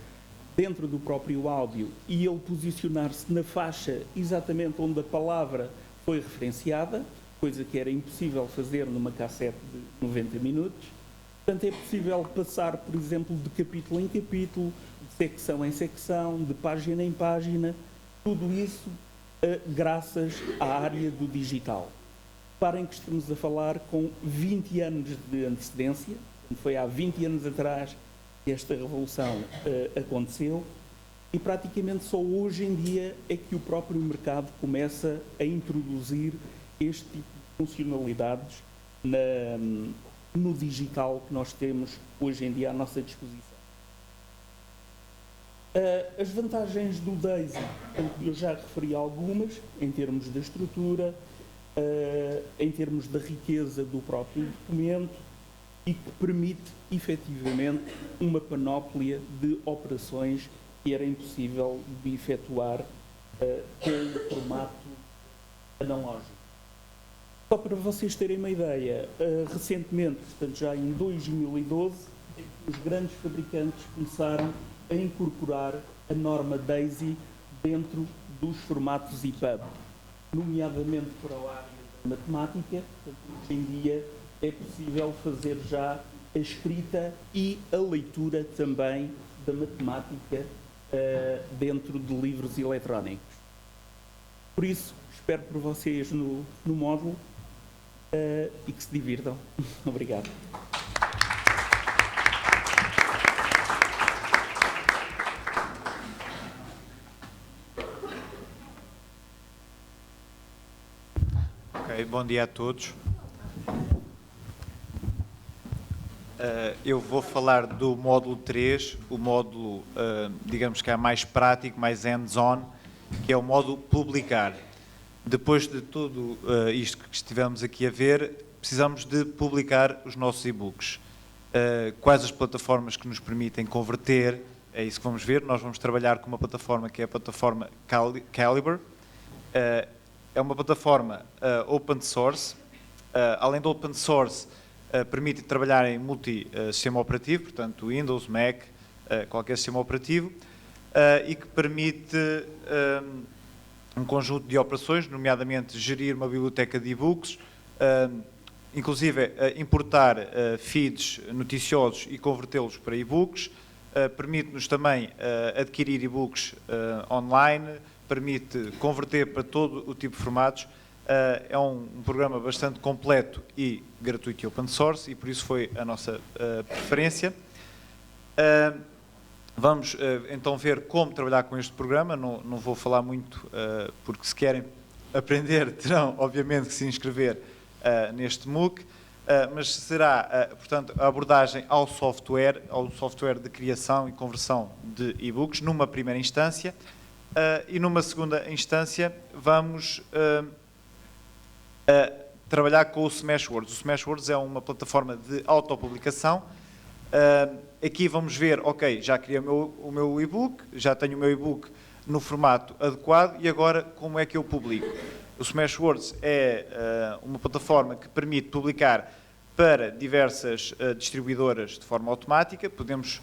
dentro do próprio áudio e ele posicionar-se na faixa exatamente onde a palavra foi referenciada, coisa que era impossível fazer numa cassete de 90 minutos. Portanto, é possível passar, por exemplo, de capítulo em capítulo, de secção em secção, de página em página, tudo isso graças à área do digital. Reparem que estamos a falar com 20 anos de antecedência, foi há 20 anos atrás que esta revolução aconteceu e praticamente só hoje em dia é que o próprio mercado começa a introduzir este tipo de funcionalidades no digital que nós temos hoje em dia à nossa disposição. As vantagens do DAISY, eu já referi algumas, em termos da estrutura, em termos da riqueza do próprio documento e que permite, efetivamente, uma panóplia de operações que era impossível de efetuar com o formato analógico. Só para vocês terem uma ideia, recentemente, portanto já em 2012, os grandes fabricantes começaram a incorporar a norma DAISY dentro dos formatos EPUB, nomeadamente para a área da matemática. Portanto, hoje em dia é possível fazer já a escrita e a leitura também da matemática dentro de livros eletrónicos. Por isso, espero por vocês no módulo e que se divirtam. Obrigado. Bom dia a todos. Eu vou falar do módulo 3, o módulo, digamos que é mais prático, mais hands-on, que é o módulo publicar. Depois de tudo isto que estivemos aqui a ver, precisamos de publicar os nossos e-books. Quais as plataformas que nos permitem converter, é isso que vamos ver. Nós vamos trabalhar com uma plataforma que é a plataforma Calibre. É uma plataforma open source. Além do open source, permite trabalhar em multi-sistema operativo, portanto Windows, Mac, qualquer sistema operativo, e que permite um conjunto de operações, nomeadamente gerir uma biblioteca de e-books, inclusive importar feeds noticiosos e convertê-los para e-books, permite-nos também adquirir e-books online, permite converter para todo o tipo de formatos. É um programa bastante completo e gratuito e open source e por isso foi a nossa preferência. Vamos então ver como trabalhar com este programa. Não vou falar muito porque se querem aprender terão obviamente que se inscrever neste MOOC, mas será portanto a abordagem ao software de criação e conversão de e-books numa primeira instância e numa segunda instância vamos trabalhar com o Smashwords. O Smashwords é uma plataforma de autopublicação. Aqui vamos ver, ok, já criei o meu e-book, já tenho o meu e-book no formato adequado e agora como é que eu publico? O Smashwords é uma plataforma que permite publicar para diversas distribuidoras de forma automática. Podemos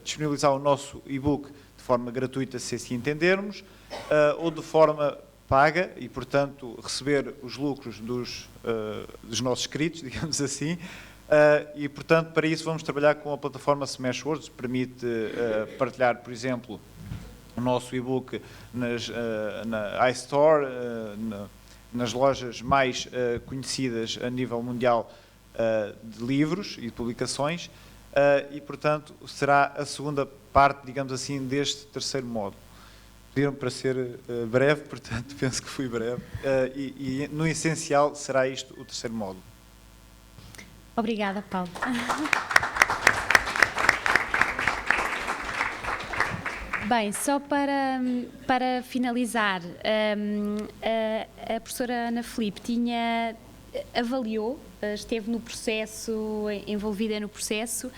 disponibilizar o nosso e-book de forma gratuita, se assim entendermos, ou de forma paga e, portanto, receber os lucros dos nossos inscritos, digamos assim. E, portanto, para isso vamos trabalhar com a plataforma Smashwords, que permite partilhar, por exemplo, o nosso e-book na iStore, nas lojas mais conhecidas a nível mundial de livros e de publicações, e, portanto, será a segunda parte, digamos assim, deste terceiro módulo. Pediram para ser breve, portanto, penso que fui breve, e no essencial será isto o terceiro módulo. Obrigada, Paulo. Bem, só para finalizar, a professora Ana Filipe avaliou, esteve no processo, envolvida no processo,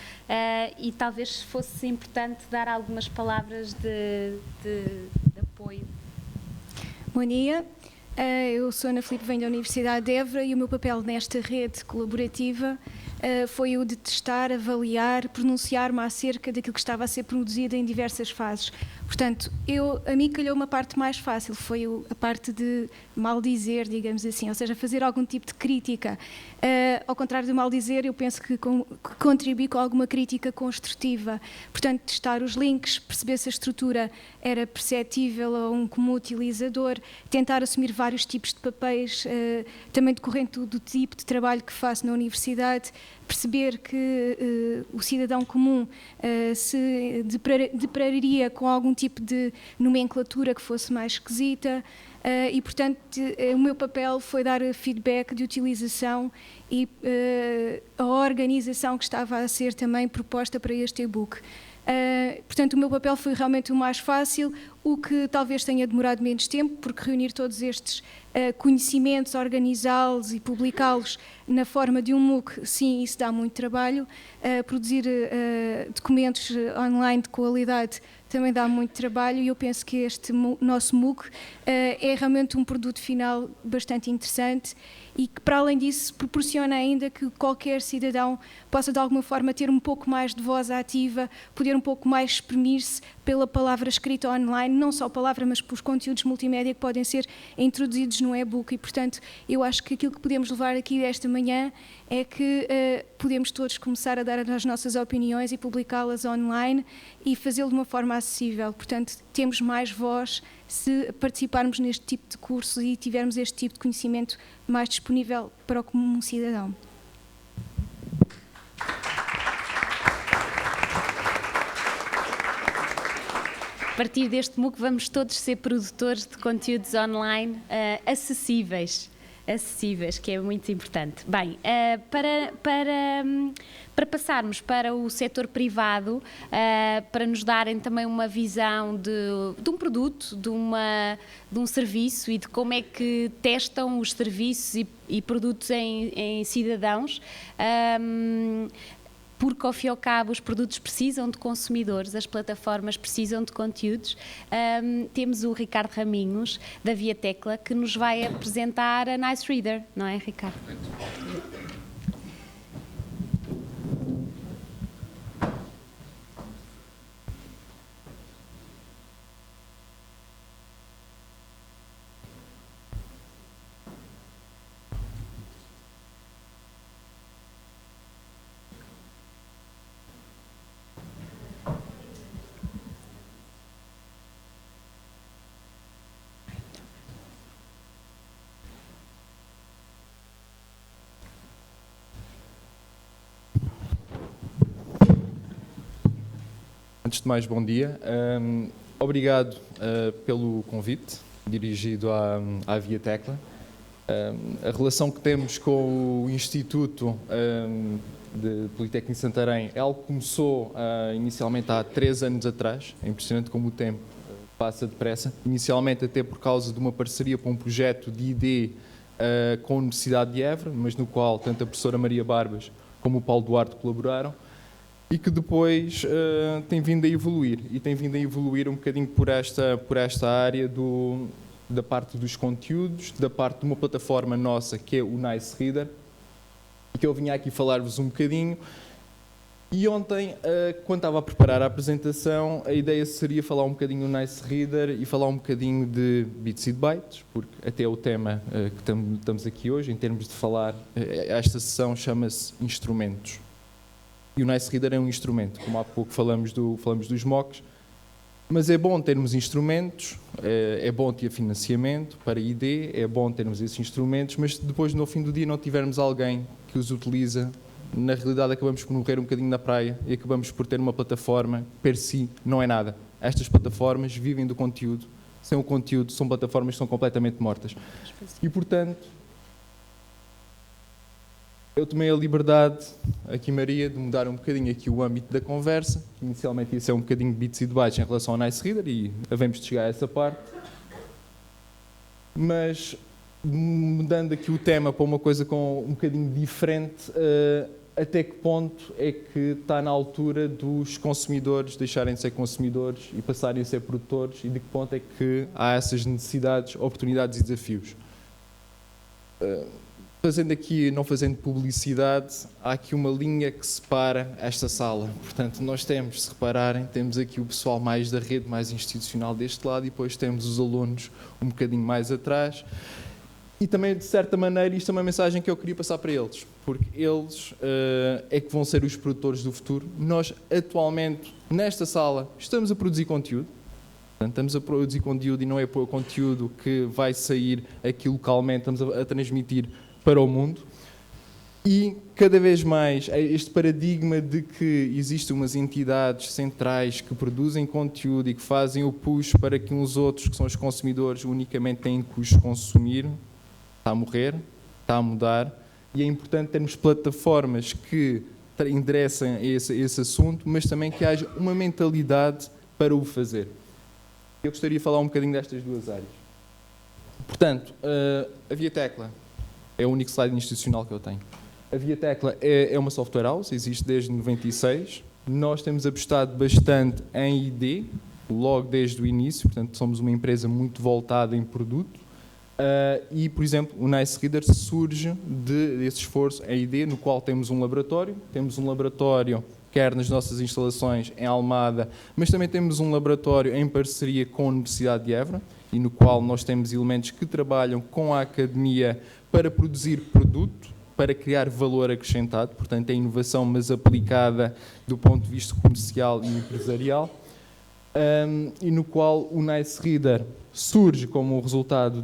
e talvez fosse importante dar algumas palavras de apoio. Bom dia, eu sou Ana Filipe, venho da Universidade de Évora e o meu papel nesta rede colaborativa foi o de testar, avaliar, pronunciar-me acerca daquilo que estava a ser produzido em diversas fases. Portanto, a mim calhou uma parte mais fácil, foi a parte de maldizer, digamos assim, ou seja, fazer algum tipo de crítica. Ao contrário de maldizer, eu penso que contribuí com alguma crítica construtiva. Portanto, testar os links, perceber se a estrutura era perceptível a um comum utilizador, tentar assumir vários tipos de papéis, também decorrente do tipo de trabalho que faço na universidade, perceber que o cidadão comum se depararia com algum tipo de nomenclatura que fosse mais esquisita, e, portanto, o meu papel foi dar feedback de utilização e a organização que estava a ser também proposta para este e-book. Portanto, o meu papel foi realmente o mais fácil, o que talvez tenha demorado menos tempo, porque reunir todos estes conhecimentos, organizá-los e publicá-los na forma de um MOOC, sim, isso dá muito trabalho. Produzir documentos online de qualidade também dá muito trabalho, e eu penso que este nosso MOOC é realmente um produto final bastante interessante e que, para além disso, proporciona ainda que qualquer cidadão possa, de alguma forma, ter um pouco mais de voz ativa, poder um pouco mais exprimir-se pela palavra escrita online, não só a palavra, mas pelos conteúdos multimédia que podem ser introduzidos no e-book. E, portanto, eu acho que aquilo que podemos levar aqui desta manhã é que podemos todos começar a dar as nossas opiniões e publicá-las online e fazê-lo de uma forma acessível. Portanto, temos mais voz se participarmos neste tipo de cursos e tivermos este tipo de conhecimento mais disponível para o comum cidadão. A partir deste MOOC vamos todos ser produtores de conteúdos online acessíveis, que é muito importante. Bem, para passarmos para o setor privado, para nos darem também uma visão de um produto, de um serviço e de como é que testam os serviços e produtos em cidadãos, porque, ao fim e ao cabo, os produtos precisam de consumidores, as plataformas precisam de conteúdos. Temos o Ricardo Raminhos, da Via Tecla, que nos vai apresentar a Nice Reader, não é, Ricardo? Antes de mais, bom dia. Obrigado pelo convite dirigido à Via Tecla. A relação que temos com o Instituto de Politécnico de Santarém, ela começou inicialmente há 3 anos atrás. É impressionante como o tempo passa depressa. Inicialmente até por causa de uma parceria para um projeto de ID com a Universidade de Évora, mas no qual tanto a professora Maria Barbas como o Paulo Duarte colaboraram, e que depois tem vindo a evoluir, e tem vindo a evoluir um bocadinho por esta área da parte dos conteúdos, da parte de uma plataforma nossa que é o Nice Reader, e que eu vinha aqui falar-vos um bocadinho, E ontem, quando estava a preparar a apresentação, a ideia seria falar um bocadinho do Nice Reader e falar um bocadinho de bits e de bytes, porque até o tema que estamos aqui hoje, em termos de falar, esta sessão chama-se instrumentos. E o Nice Reader é um instrumento, como há pouco falamos dos mocks, mas é bom termos instrumentos, é bom ter financiamento para a ID, é bom termos esses instrumentos, mas depois, no fim do dia, não tivermos alguém que os utiliza. Na realidade, acabamos por morrer um bocadinho na praia e acabamos por ter uma plataforma que, per si, não é nada. Estas plataformas vivem do conteúdo. Sem o conteúdo, são plataformas que são completamente mortas. E, portanto, eu tomei a liberdade, aqui Maria, de mudar um bocadinho aqui o âmbito da conversa. Inicialmente ia ser um bocadinho de bits e de bytes em relação ao Nice Reader e havemos de chegar a essa parte. Mas, mudando aqui o tema para uma coisa com um bocadinho diferente, até que ponto é que está na altura dos consumidores deixarem de ser consumidores e passarem a ser produtores e de que ponto é que há essas necessidades, oportunidades e desafios? Fazendo aqui, não fazendo publicidade, há aqui uma linha que separa esta sala. Portanto, nós temos, se repararem, temos aqui o pessoal mais da rede, mais institucional deste lado e depois temos os alunos um bocadinho mais atrás. E também, de certa maneira, isto é uma mensagem que eu queria passar para eles, porque eles é que vão ser os produtores do futuro. Nós, atualmente, nesta sala, estamos a produzir conteúdo. Portanto, estamos a produzir conteúdo e não é por conteúdo que vai sair aqui localmente, estamos a transmitir para o mundo. E, cada vez mais, este paradigma de que existem umas entidades centrais que produzem conteúdo e que fazem o push para que uns outros, que são os consumidores, unicamente têm que os consumir, está a morrer, está a mudar, e é importante termos plataformas que endereçam esse assunto, mas também que haja uma mentalidade para o fazer. Eu gostaria de falar um bocadinho destas duas áreas. Portanto, a Via Tecla é o único slide institucional que eu tenho. A Via Tecla é uma software house, existe desde 96. Nós temos apostado bastante em ID, logo desde o início, portanto somos uma empresa muito voltada em produto. E, por exemplo, o Nice Reader surge desse esforço em ID, no qual temos um laboratório quer nas nossas instalações em Almada, mas também temos um laboratório em parceria com a Universidade de Évora, e no qual nós temos elementos que trabalham com a academia para produzir produto, para criar valor acrescentado, portanto é inovação, mas aplicada do ponto de vista comercial e empresarial, e no qual o Nice Reader surge como resultado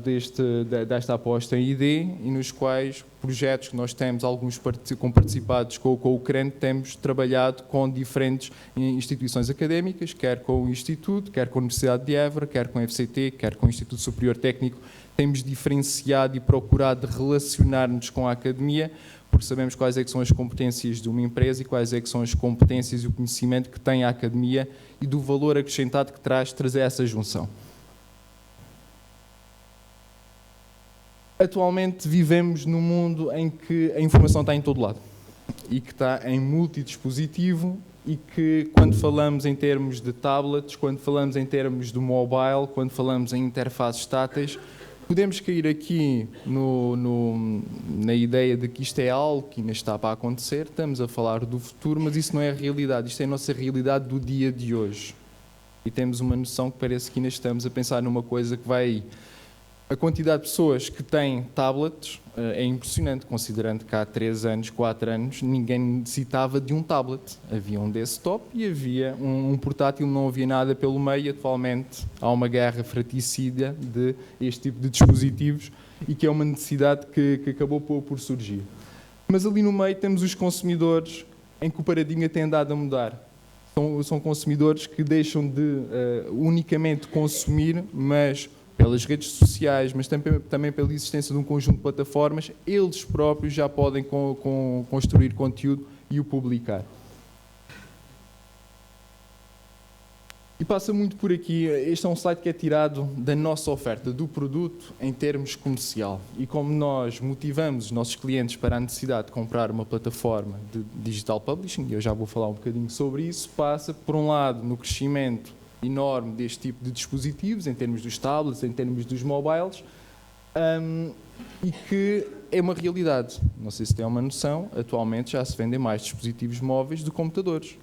desta aposta em ID e nos quais projetos que nós temos, alguns participados com o CREN, temos trabalhado com diferentes instituições académicas, quer com o Instituto, quer com a Universidade de Évora, quer com o FCT, quer com o Instituto Superior Técnico. Temos diferenciado e procurado relacionar-nos com a academia, porque sabemos quais é que são as competências de uma empresa e quais é que são as competências e o conhecimento que tem a academia e do valor acrescentado que trazer essa junção. Atualmente vivemos num mundo em que a informação está em todo lado e que está em multidispositivo e que quando falamos em termos de tablets, quando falamos em termos de mobile, quando falamos em interfaces táteis, podemos cair aqui na ideia de que isto é algo que ainda está para acontecer, estamos a falar do futuro, mas isso não é a realidade, isto é a nossa realidade do dia de hoje. E temos uma noção que parece que ainda estamos a pensar numa coisa que vai aí. A quantidade de pessoas que têm tablets é impressionante, considerando que há 3 anos, 4 anos, ninguém necessitava de um tablet. Havia um desktop e havia um portátil, não havia nada pelo meio. Atualmente há uma guerra fratricida de este tipo de dispositivos e que é uma necessidade que acabou por surgir. Mas ali no meio temos os consumidores em que o paradigma tem andado a mudar. São consumidores que deixam de unicamente consumir, mas pelas redes sociais, mas também pela existência de um conjunto de plataformas, eles próprios já podem construir conteúdo e o publicar. E passa muito por aqui, este é um slide que é tirado da nossa oferta, do produto em termos comercial. E como nós motivamos os nossos clientes para a necessidade de comprar uma plataforma de digital publishing, e eu já vou falar um bocadinho sobre isso, passa, por um lado, no crescimento enorme deste tipo de dispositivos, em termos dos tablets, em termos dos mobiles, e que é uma realidade. Não sei se tem uma noção, atualmente já se vendem mais dispositivos móveis do que computadores.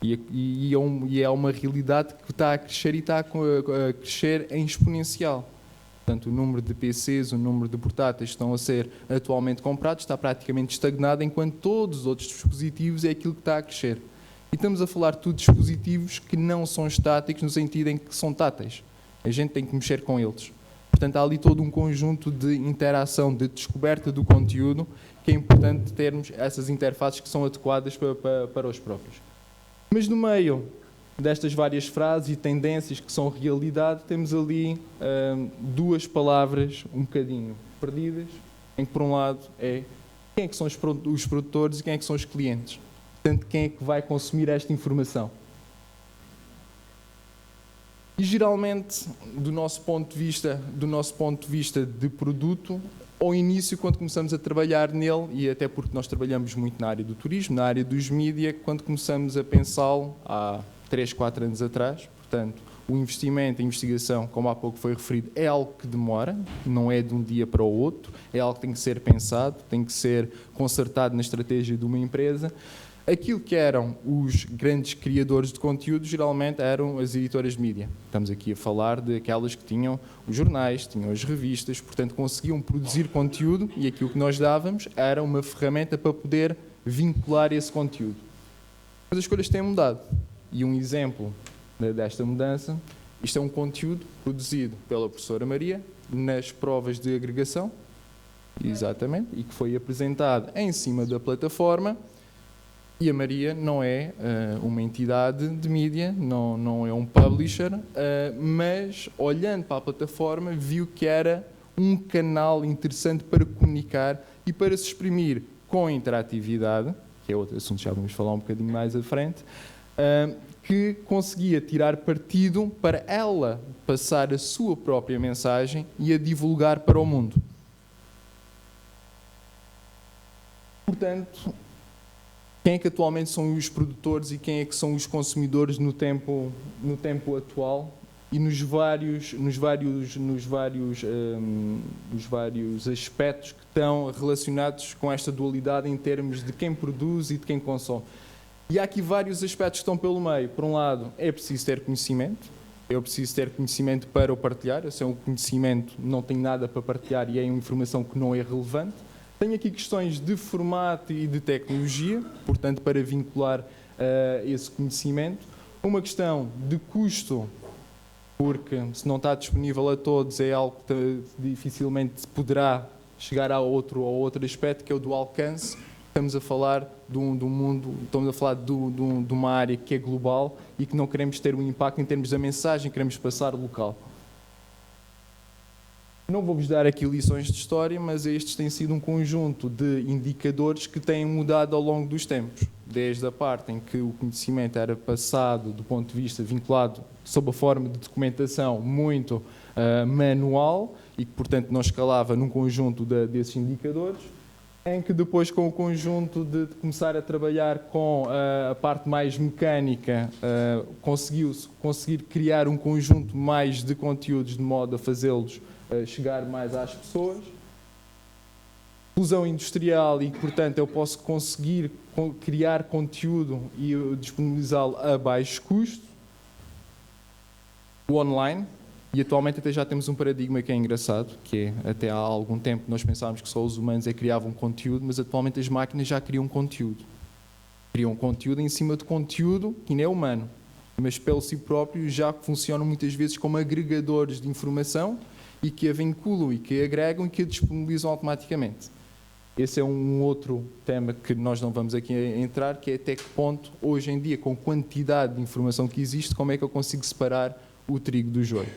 E é uma realidade que está a crescer e está a crescer em exponencial. Portanto, o número de PCs, o número de portáteis que estão a ser atualmente comprados está praticamente estagnado, enquanto todos os outros dispositivos é aquilo que está a crescer. E estamos a falar de dispositivos que não são estáticos no sentido em que são táteis. A gente tem que mexer com eles. Portanto, há ali todo um conjunto de interação, de descoberta do conteúdo, que é importante termos essas interfaces que são adequadas para os próprios. Mas no meio destas várias frases e tendências que são realidade, temos ali duas palavras um bocadinho perdidas, em que por um lado é quem é que são os produtores e quem é que são os clientes. Portanto, quem é que vai consumir esta informação. E geralmente, do nosso ponto de vista de produto, ao início, quando começamos a trabalhar nele, e até porque nós trabalhamos muito na área do turismo, na área dos mídia, quando começamos a pensá-lo há 3, 4 anos atrás, portanto, o investimento, a investigação, como há pouco foi referido, é algo que demora, não é de um dia para o outro, é algo que tem que ser pensado, tem que ser consertado na estratégia de uma empresa. Aquilo que eram os grandes criadores de conteúdo, geralmente eram as editoras de mídia. Estamos aqui a falar de aquelas que tinham os jornais, tinham as revistas, portanto conseguiam produzir conteúdo e aquilo que nós dávamos era uma ferramenta para poder vincular esse conteúdo. Mas as coisas têm mudado. E um exemplo desta mudança, isto é um conteúdo produzido pela professora Maria nas provas de agregação, exatamente, e que foi apresentado em cima da plataforma. E a Maria não é uma entidade de mídia, não é um publisher, mas olhando para a plataforma viu que era um canal interessante para comunicar e para se exprimir com interatividade, que é outro assunto que já vamos falar um bocadinho mais à frente, que conseguia tirar partido para ela passar a sua própria mensagem e a divulgar para o mundo. Portanto, quem é que atualmente são os produtores e quem é que são os consumidores no tempo atual e nos vários aspectos que estão relacionados com esta dualidade em termos de quem produz e de quem consome. E há aqui vários aspectos que estão pelo meio. Por um lado, é preciso ter conhecimento. Eu preciso ter conhecimento para o partilhar. Se é um conhecimento, não tenho nada para partilhar e é uma informação que não é relevante. Tenho aqui questões de formato e de tecnologia, portanto, para vincular esse conhecimento. Uma questão de custo, porque se não está disponível a todos é algo que dificilmente poderá chegar a outro aspecto, que é o do alcance. Estamos a falar de um mundo, estamos a falar de uma área que é global e que não queremos ter um impacto em termos da mensagem que queremos passar local. Não vou-vos dar aqui lições de história, mas estes têm sido um conjunto de indicadores que têm mudado ao longo dos tempos. Desde a parte em que o conhecimento era passado do ponto de vista vinculado sob a forma de documentação muito manual e que, portanto, não escalava num conjunto desses indicadores, em que depois, com o conjunto de começar a trabalhar com a parte mais mecânica, conseguir criar um conjunto mais de conteúdos de modo a fazê-los chegar mais às pessoas. Fusão industrial e, portanto, eu posso conseguir criar conteúdo e disponibilizá-lo a baixo custo. O online, e atualmente até já temos um paradigma que é engraçado, que é, até há algum tempo nós pensávamos que só os humanos criavam conteúdo, mas atualmente as máquinas já criam conteúdo. Criam conteúdo em cima de conteúdo que não é humano, mas pelo si próprio já funcionam muitas vezes como agregadores de informação e que a vinculam e que a agregam e que a disponibilizam automaticamente. Esse é um outro tema que nós não vamos aqui entrar, que é até que ponto, hoje em dia, com a quantidade de informação que existe, como é que eu consigo separar o trigo do joio.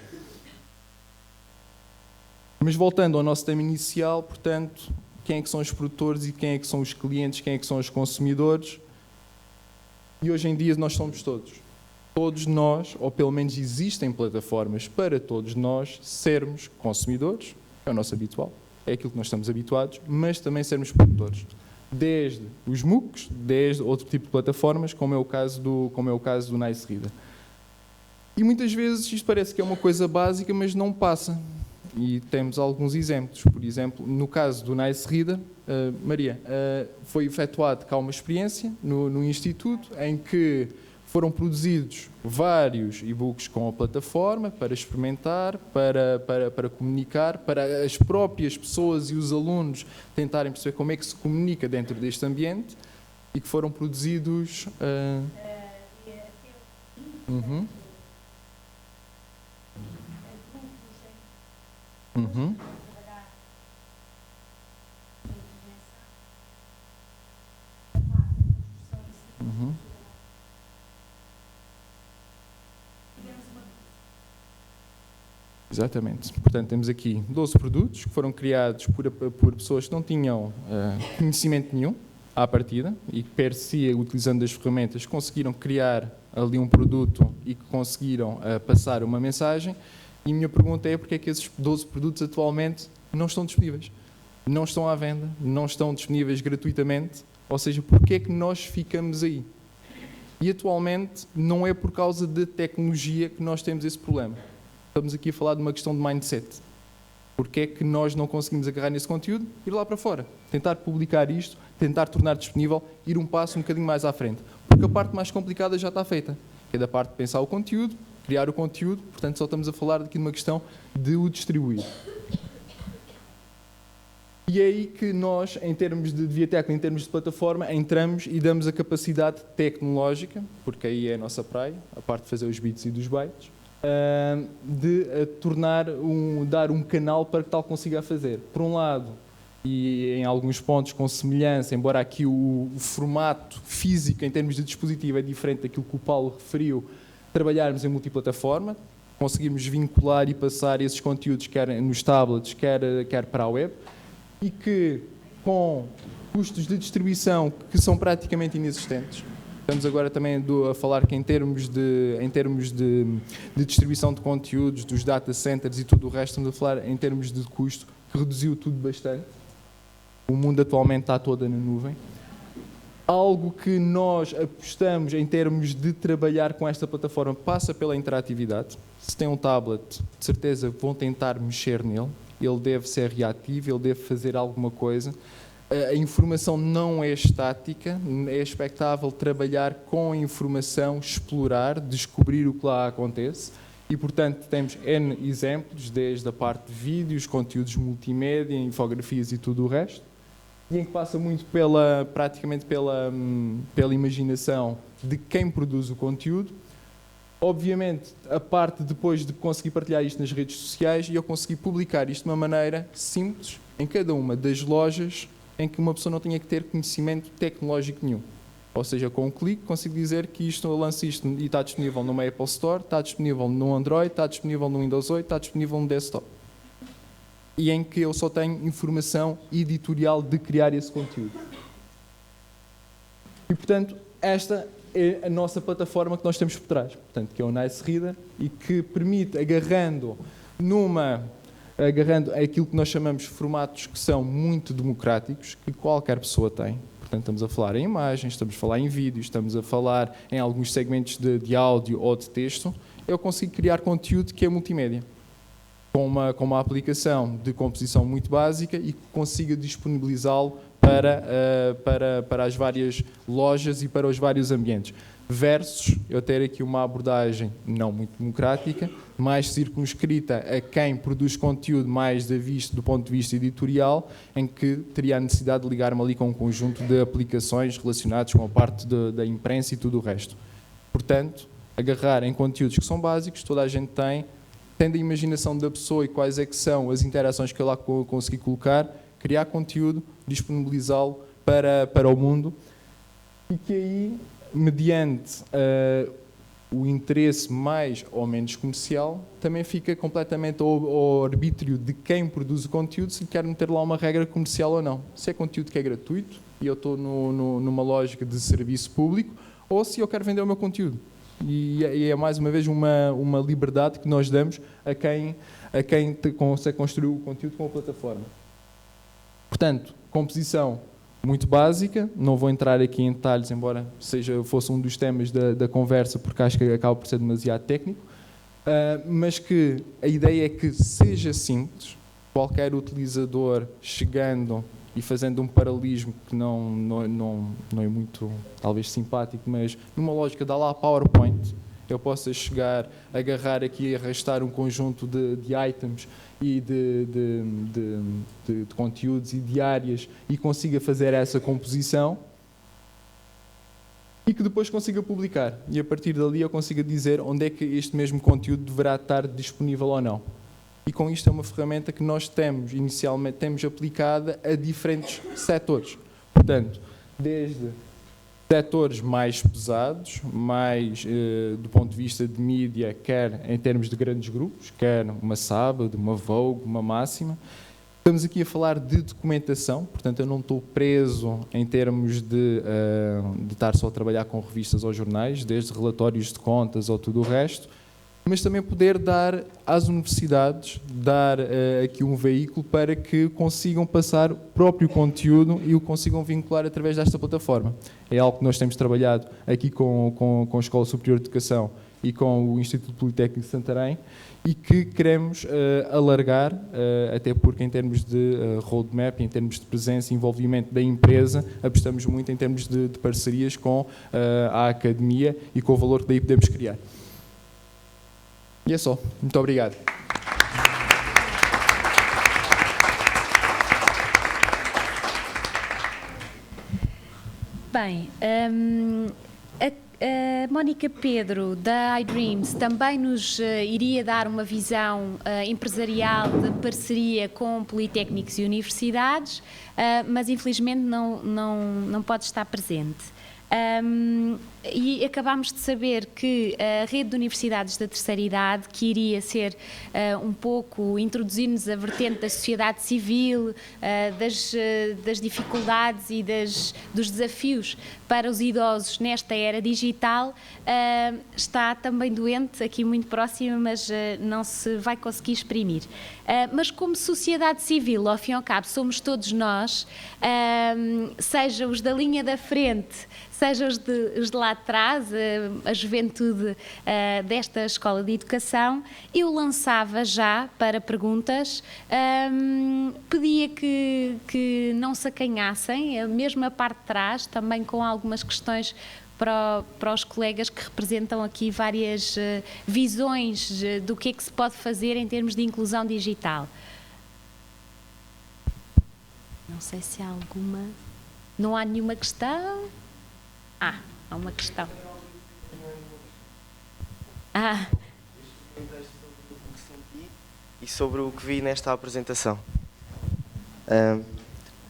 Mas voltando ao nosso tema inicial, portanto, quem é que são os produtores e quem é que são os clientes, quem é que são os consumidores? E hoje em dia nós somos todos. Todos nós, ou pelo menos existem plataformas para todos nós sermos consumidores, é o nosso habitual, é aquilo que nós estamos habituados, mas também sermos produtores. Desde os MOOCs, desde outro tipo de plataformas, como é o caso do Nice Reader. E muitas vezes isto parece que é uma coisa básica, mas não passa. E temos alguns exemplos. Por exemplo, no caso do Nice Reader, Maria, foi efetuado cá uma experiência no Instituto em que foram produzidos vários e-books com a plataforma para experimentar, para comunicar, para as próprias pessoas e os alunos tentarem perceber como é que se comunica dentro deste ambiente e que foram produzidos... Uhum. Uhum. Uhum. Exatamente. Portanto, temos aqui 12 produtos que foram criados por pessoas que não tinham conhecimento nenhum à partida e que, per si, utilizando as ferramentas, conseguiram criar ali um produto e que conseguiram passar uma mensagem. E a minha pergunta é porque é que esses 12 produtos atualmente não estão disponíveis? Não estão à venda, não estão disponíveis gratuitamente, ou seja, porque é que nós ficamos aí? E atualmente não é por causa da tecnologia que nós temos esse problema. Estamos aqui a falar de uma questão de mindset. Porque é que nós não conseguimos agarrar nesse conteúdo e ir lá para fora? Tentar publicar isto, tentar tornar disponível, ir um passo um bocadinho mais à frente. Porque a parte mais complicada já está feita, que é da parte de pensar o conteúdo, criar o conteúdo, portanto só estamos a falar aqui de uma questão de o distribuir. E é aí que nós, em termos de Viatecla, em termos de plataforma, entramos e damos a capacidade tecnológica, porque aí é a nossa praia, a parte de fazer os bits e dos bytes, de dar um canal para que tal consiga fazer. Por um lado, e em alguns pontos com semelhança, embora aqui o formato físico em termos de dispositivo é diferente daquilo que o Paulo referiu, trabalharmos em multiplataforma, conseguimos vincular e passar esses conteúdos quer nos tablets, quer para a web, e que com custos de distribuição que são praticamente inexistentes. Estamos agora também a falar que em termos de distribuição de conteúdos, dos data centers e tudo o resto, estamos a falar em termos de custo, que reduziu tudo bastante. O mundo atualmente está toda na nuvem. Algo que nós apostamos em termos de trabalhar com esta plataforma passa pela interatividade. Se tem um tablet, de certeza vão tentar mexer nele. Ele deve ser reativo, ele deve fazer alguma coisa. A informação não é estática, é expectável trabalhar com a informação, explorar, descobrir o que lá acontece. E, portanto, temos N exemplos, desde a parte de vídeos, conteúdos multimédia, infografias e tudo o resto. E em que passa muito praticamente pela imaginação de quem produz o conteúdo. Obviamente, a parte depois de conseguir partilhar isto nas redes sociais e eu conseguir publicar isto de uma maneira simples em cada uma das lojas em que uma pessoa não tenha que ter conhecimento tecnológico nenhum. Ou seja, com um clique consigo dizer que eu lanço isto e está disponível numa Apple Store, está disponível no Android, está disponível no Windows 8, está disponível no desktop. E em que eu só tenho informação editorial de criar esse conteúdo. E, portanto, esta é a nossa plataforma que nós temos por trás, portanto, que é o Nice Reader e que permite, agarrando aquilo que nós chamamos de formatos que são muito democráticos, que qualquer pessoa tem. Portanto, estamos a falar em imagens, estamos a falar em vídeos, estamos a falar em alguns segmentos de áudio ou de texto. Eu consigo criar conteúdo que é multimédia, com uma aplicação de composição muito básica e que consiga disponibilizá-lo para as várias lojas e para os vários ambientes. Versus eu ter aqui uma abordagem não muito democrática, mais circunscrita a quem produz conteúdo mais do ponto de vista editorial, em que teria a necessidade de ligar-me ali com um conjunto de aplicações relacionadas com a parte da imprensa e tudo o resto. Portanto, agarrar em conteúdos que são básicos, toda a gente tem, tendo a imaginação da pessoa e quais é que são as interações que eu lá consegui colocar, criar conteúdo, disponibilizá-lo para o mundo e que aí, mediante o interesse mais ou menos comercial, também fica completamente ao arbítrio de quem produz o conteúdo se quer meter lá uma regra comercial ou não. Se é conteúdo que é gratuito e eu estou numa lógica de serviço público ou se eu quero vender o meu conteúdo. E é mais uma vez uma liberdade que nós damos a quem consegue construir o conteúdo com a plataforma. Portanto, composição muito básica, não vou entrar aqui em detalhes, embora fosse um dos temas da conversa, porque acho que acaba por ser demasiado técnico. mas que a ideia é que seja simples, qualquer utilizador chegando e fazendo um paralelismo que não é muito, talvez, simpático, mas numa lógica da lá PowerPoint, eu possa chegar, agarrar aqui e arrastar um conjunto de items e de conteúdos e de áreas e consiga fazer essa composição e que depois consiga publicar. E a partir dali eu consiga dizer onde é que este mesmo conteúdo deverá estar disponível ou não. E com isto é uma ferramenta que nós inicialmente temos aplicada a diferentes setores. Portanto, desde setores mais pesados, mais do ponto de vista de mídia, quer em termos de grandes grupos, quer uma Sábado, uma Vogue, uma Máxima. Estamos aqui a falar de documentação, portanto eu não estou preso em termos de estar só a trabalhar com revistas ou jornais, desde relatórios de contas ou tudo o resto, mas também poder dar às universidades, dar aqui um veículo para que consigam passar o próprio conteúdo e o consigam vincular através desta plataforma. É algo que nós temos trabalhado aqui com a Escola Superior de Educação e com o Instituto Politécnico de Santarém e que queremos alargar, até porque em termos de roadmap, em termos de presença e envolvimento da empresa, apostamos muito em termos de parcerias com a academia e com o valor que daí podemos criar. E é só. Muito obrigado. Bem, a Mónica Pedro, da iDreams, também nos iria dar uma visão empresarial de parceria com politécnicos e universidades, mas infelizmente não pode estar presente. E acabámos de saber que a rede de universidades da terceira idade, que iria ser um pouco introduzir-nos a vertente da sociedade civil, das dificuldades e dos desafios para os idosos nesta era digital, está também doente, aqui muito próxima, mas não se vai conseguir exprimir. Mas como sociedade civil, ao fim e ao cabo, somos todos nós, seja os da linha da frente, seja os de lá atrás, a juventude desta Escola de Educação, eu lançava já para perguntas, pedia que não se acanhassem, mesmo a parte de trás, também com algumas questões para os colegas que representam aqui várias visões do que é que se pode fazer em termos de inclusão digital. Não sei se há alguma... Não há nenhuma questão? Há uma questão. E sobre o que vi nesta apresentação.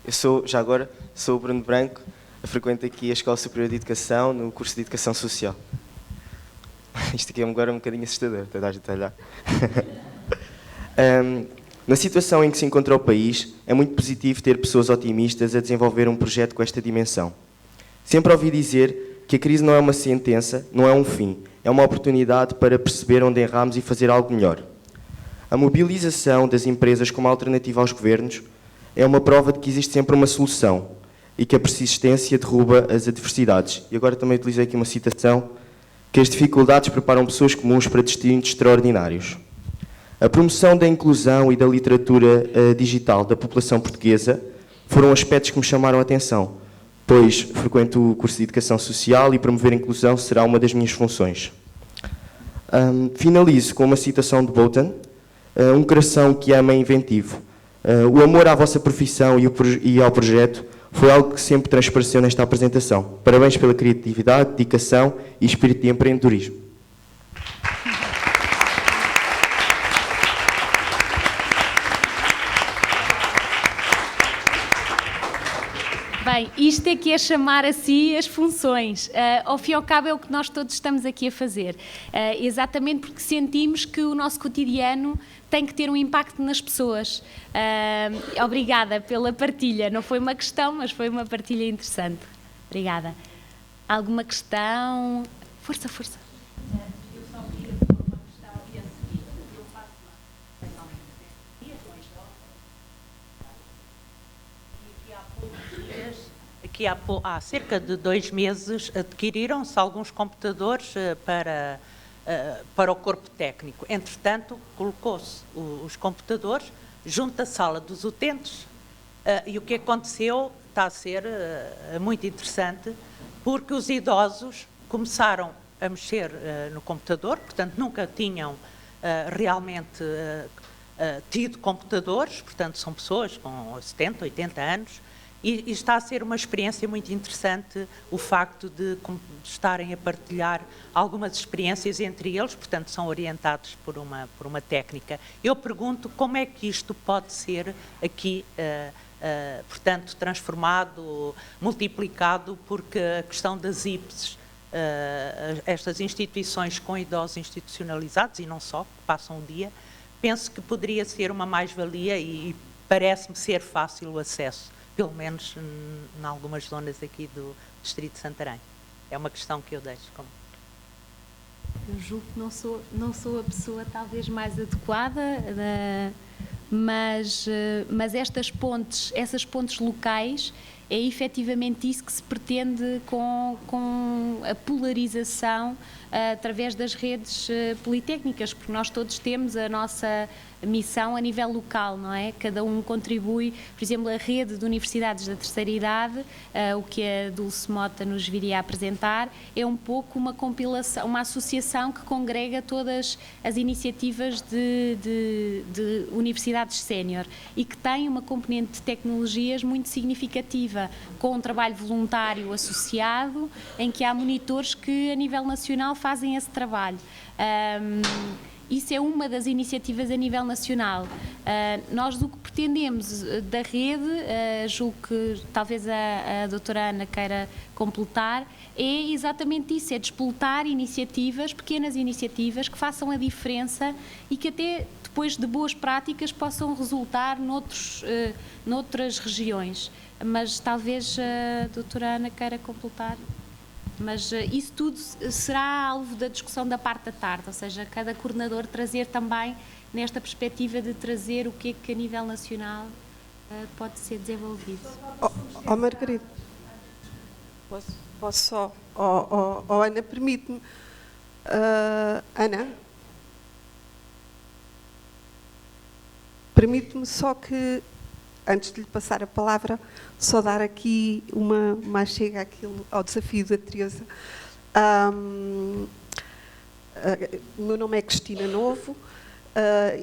Eu sou o Bruno Branco, frequento aqui a Escola Superior de Educação, no curso de Educação Social. Isto aqui agora é um bocadinho assustador, toda a gente a olhar. Na situação em que se encontra o país, é muito positivo ter pessoas otimistas a desenvolver um projeto com esta dimensão. Sempre ouvi dizer que a crise não é uma sentença, não é um fim, é uma oportunidade para perceber onde erramos e fazer algo melhor. A mobilização das empresas como alternativa aos governos é uma prova de que existe sempre uma solução e que a persistência derruba as adversidades. E agora também utilizei aqui uma citação, que as dificuldades preparam pessoas comuns para destinos extraordinários. A promoção da inclusão e da literatura digital da população portuguesa foram aspectos que me chamaram a atenção, pois frequento o curso de Educação Social e promover a inclusão será uma das minhas funções. Finalizo com uma citação de Boughton, um coração que ama é inventivo. O amor à vossa profissão e ao projeto foi algo que sempre transpareceu nesta apresentação. Parabéns pela criatividade, dedicação e espírito de empreendedorismo. Bem, isto é que é chamar a si as funções. Ao fim e ao cabo é o que nós todos estamos aqui a fazer. Exatamente porque sentimos que o nosso cotidiano tem que ter um impacto nas pessoas. Obrigada pela partilha. Não foi uma questão, mas foi uma partilha interessante. Obrigada. Alguma questão? Força, força. Eu só queria pôr uma questão e a seguir. Eu faço uma apresentação em dias mais jovens. Há cerca de 2 meses adquiriram-se alguns computadores para para o corpo técnico. Entretanto, colocou-se os computadores junto da sala dos utentes e o que aconteceu está a ser muito interessante, porque os idosos começaram a mexer no computador, portanto nunca tinham realmente tido computadores, portanto são pessoas com 70, 80 anos, e está a ser uma experiência muito interessante o facto de estarem a partilhar algumas experiências entre eles, portanto são orientados por uma técnica. Eu pergunto como é que isto pode ser aqui, portanto, transformado, multiplicado, porque a questão das IPSs, estas instituições com idosos institucionalizados, e não só, que passam o dia, penso que poderia ser uma mais-valia e parece-me ser fácil o acesso, pelo menos em algumas zonas aqui do Distrito de Santarém. É uma questão que eu deixo como... Eu julgo que não sou a pessoa talvez mais adequada, mas essas pontes locais, é efetivamente isso que se pretende com a polarização através das redes politécnicas, porque nós todos temos a nossa missão a nível local, não é? Cada um contribui, por exemplo, a rede de universidades da terceira idade, o que a Dulce Mota nos viria a apresentar, é um pouco uma compilação, uma associação que congrega todas as iniciativas de universidades sénior e que tem uma componente de tecnologias muito significativa, com um trabalho voluntário associado, em que há monitores que a nível nacional fazem esse trabalho. Isso é uma das iniciativas a nível nacional. Nós o que pretendemos da rede, julgo que talvez a doutora Ana queira completar, é exatamente isso, é despoltar iniciativas, pequenas iniciativas que façam a diferença e que até depois de boas práticas possam resultar noutras regiões. Mas talvez a doutora Ana queira completar. Mas isso tudo será alvo da discussão da parte da tarde, ou seja, cada coordenador trazer também nesta perspectiva de trazer o que é que a nível nacional pode ser desenvolvido. Margarida, posso só? Ana, permite-me. Ana? Permite-me só que, antes de lhe passar a palavra, só dar aqui uma chega ao desafio da Teresa. O meu nome é Cristina Novo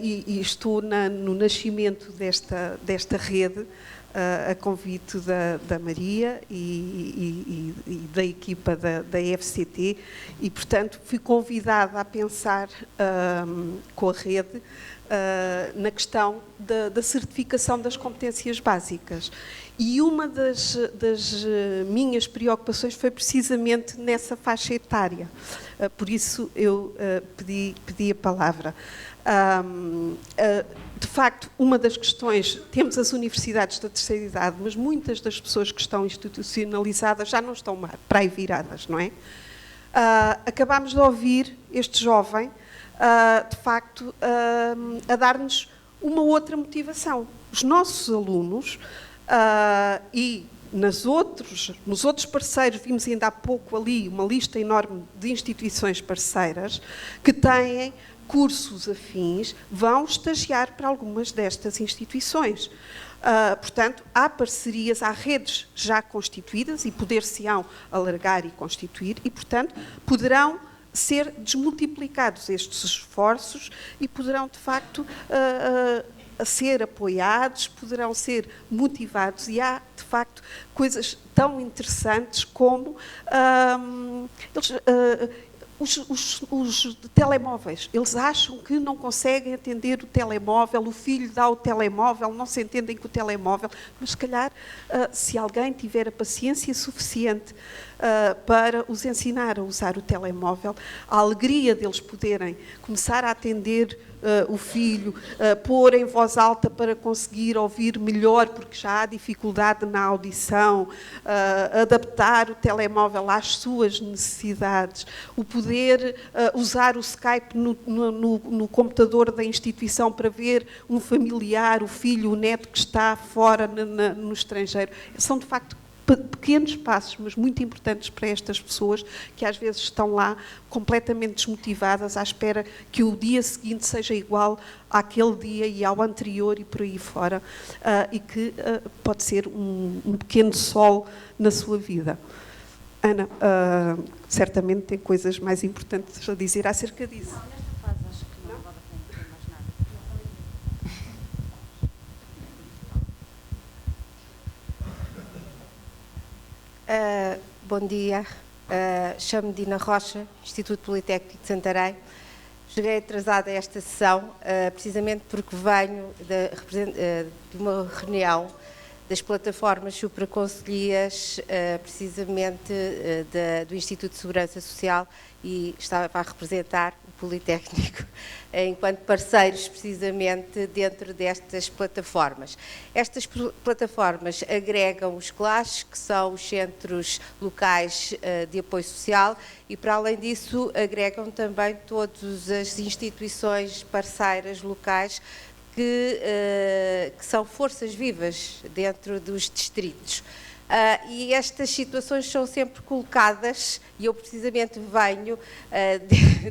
e estou no nascimento desta rede, a convite da Maria e da equipa da FCT, e, portanto, fui convidada a pensar com a rede na questão da certificação das competências básicas. E uma das minhas preocupações foi precisamente nessa faixa etária. Por isso eu pedi a palavra. De facto, uma das questões, temos as universidades da terceira idade, mas muitas das pessoas que estão institucionalizadas já não estão para aí viradas, não é? Acabámos de ouvir este jovem, de facto, a dar-nos uma outra motivação. Os nossos alunos, e nos outros parceiros, vimos ainda há pouco ali uma lista enorme de instituições parceiras que têm cursos afins, vão estagiar para algumas destas instituições. Portanto, há parcerias, há redes já constituídas e poder-se-ão alargar e constituir e, portanto, poderão ser desmultiplicados estes esforços e poderão, de facto, ser apoiados, poderão ser motivados, e há, de facto, coisas tão interessantes como os telemóveis. Eles acham que não conseguem atender o telemóvel, o filho dá o telemóvel, não se entendem com o telemóvel, mas se calhar, se alguém tiver a paciência suficiente para os ensinar a usar o telemóvel, a alegria deles poderem começar a atender o filho, pôr em voz alta para conseguir ouvir melhor, porque já há dificuldade na audição, adaptar o telemóvel às suas necessidades, o poder usar o Skype no computador da instituição para ver um familiar, o filho, o neto que está fora no estrangeiro. São, de facto, pequenos passos, mas muito importantes para estas pessoas que às vezes estão lá completamente desmotivadas, à espera que o dia seguinte seja igual àquele dia e ao anterior e por aí fora, e que pode ser um pequeno sol na sua vida. Ana, certamente tem coisas mais importantes a dizer acerca disso. Não, nesta fase acho que não vale a pena dizer mais nada. Bom dia, chamo-me Dina Rocha, Instituto Politécnico de Santarém. Cheguei atrasada a esta sessão, precisamente porque venho de uma reunião das plataformas supraconselhias, precisamente do Instituto de Segurança Social, e estava a representar o Politécnico enquanto parceiros, precisamente, dentro destas plataformas. Estas plataformas agregam os CLAS, que são os Centros Locais de Apoio Social, e, para além disso, agregam também todas as instituições parceiras locais que são forças vivas dentro dos distritos. E estas situações são sempre colocadas, e eu precisamente venho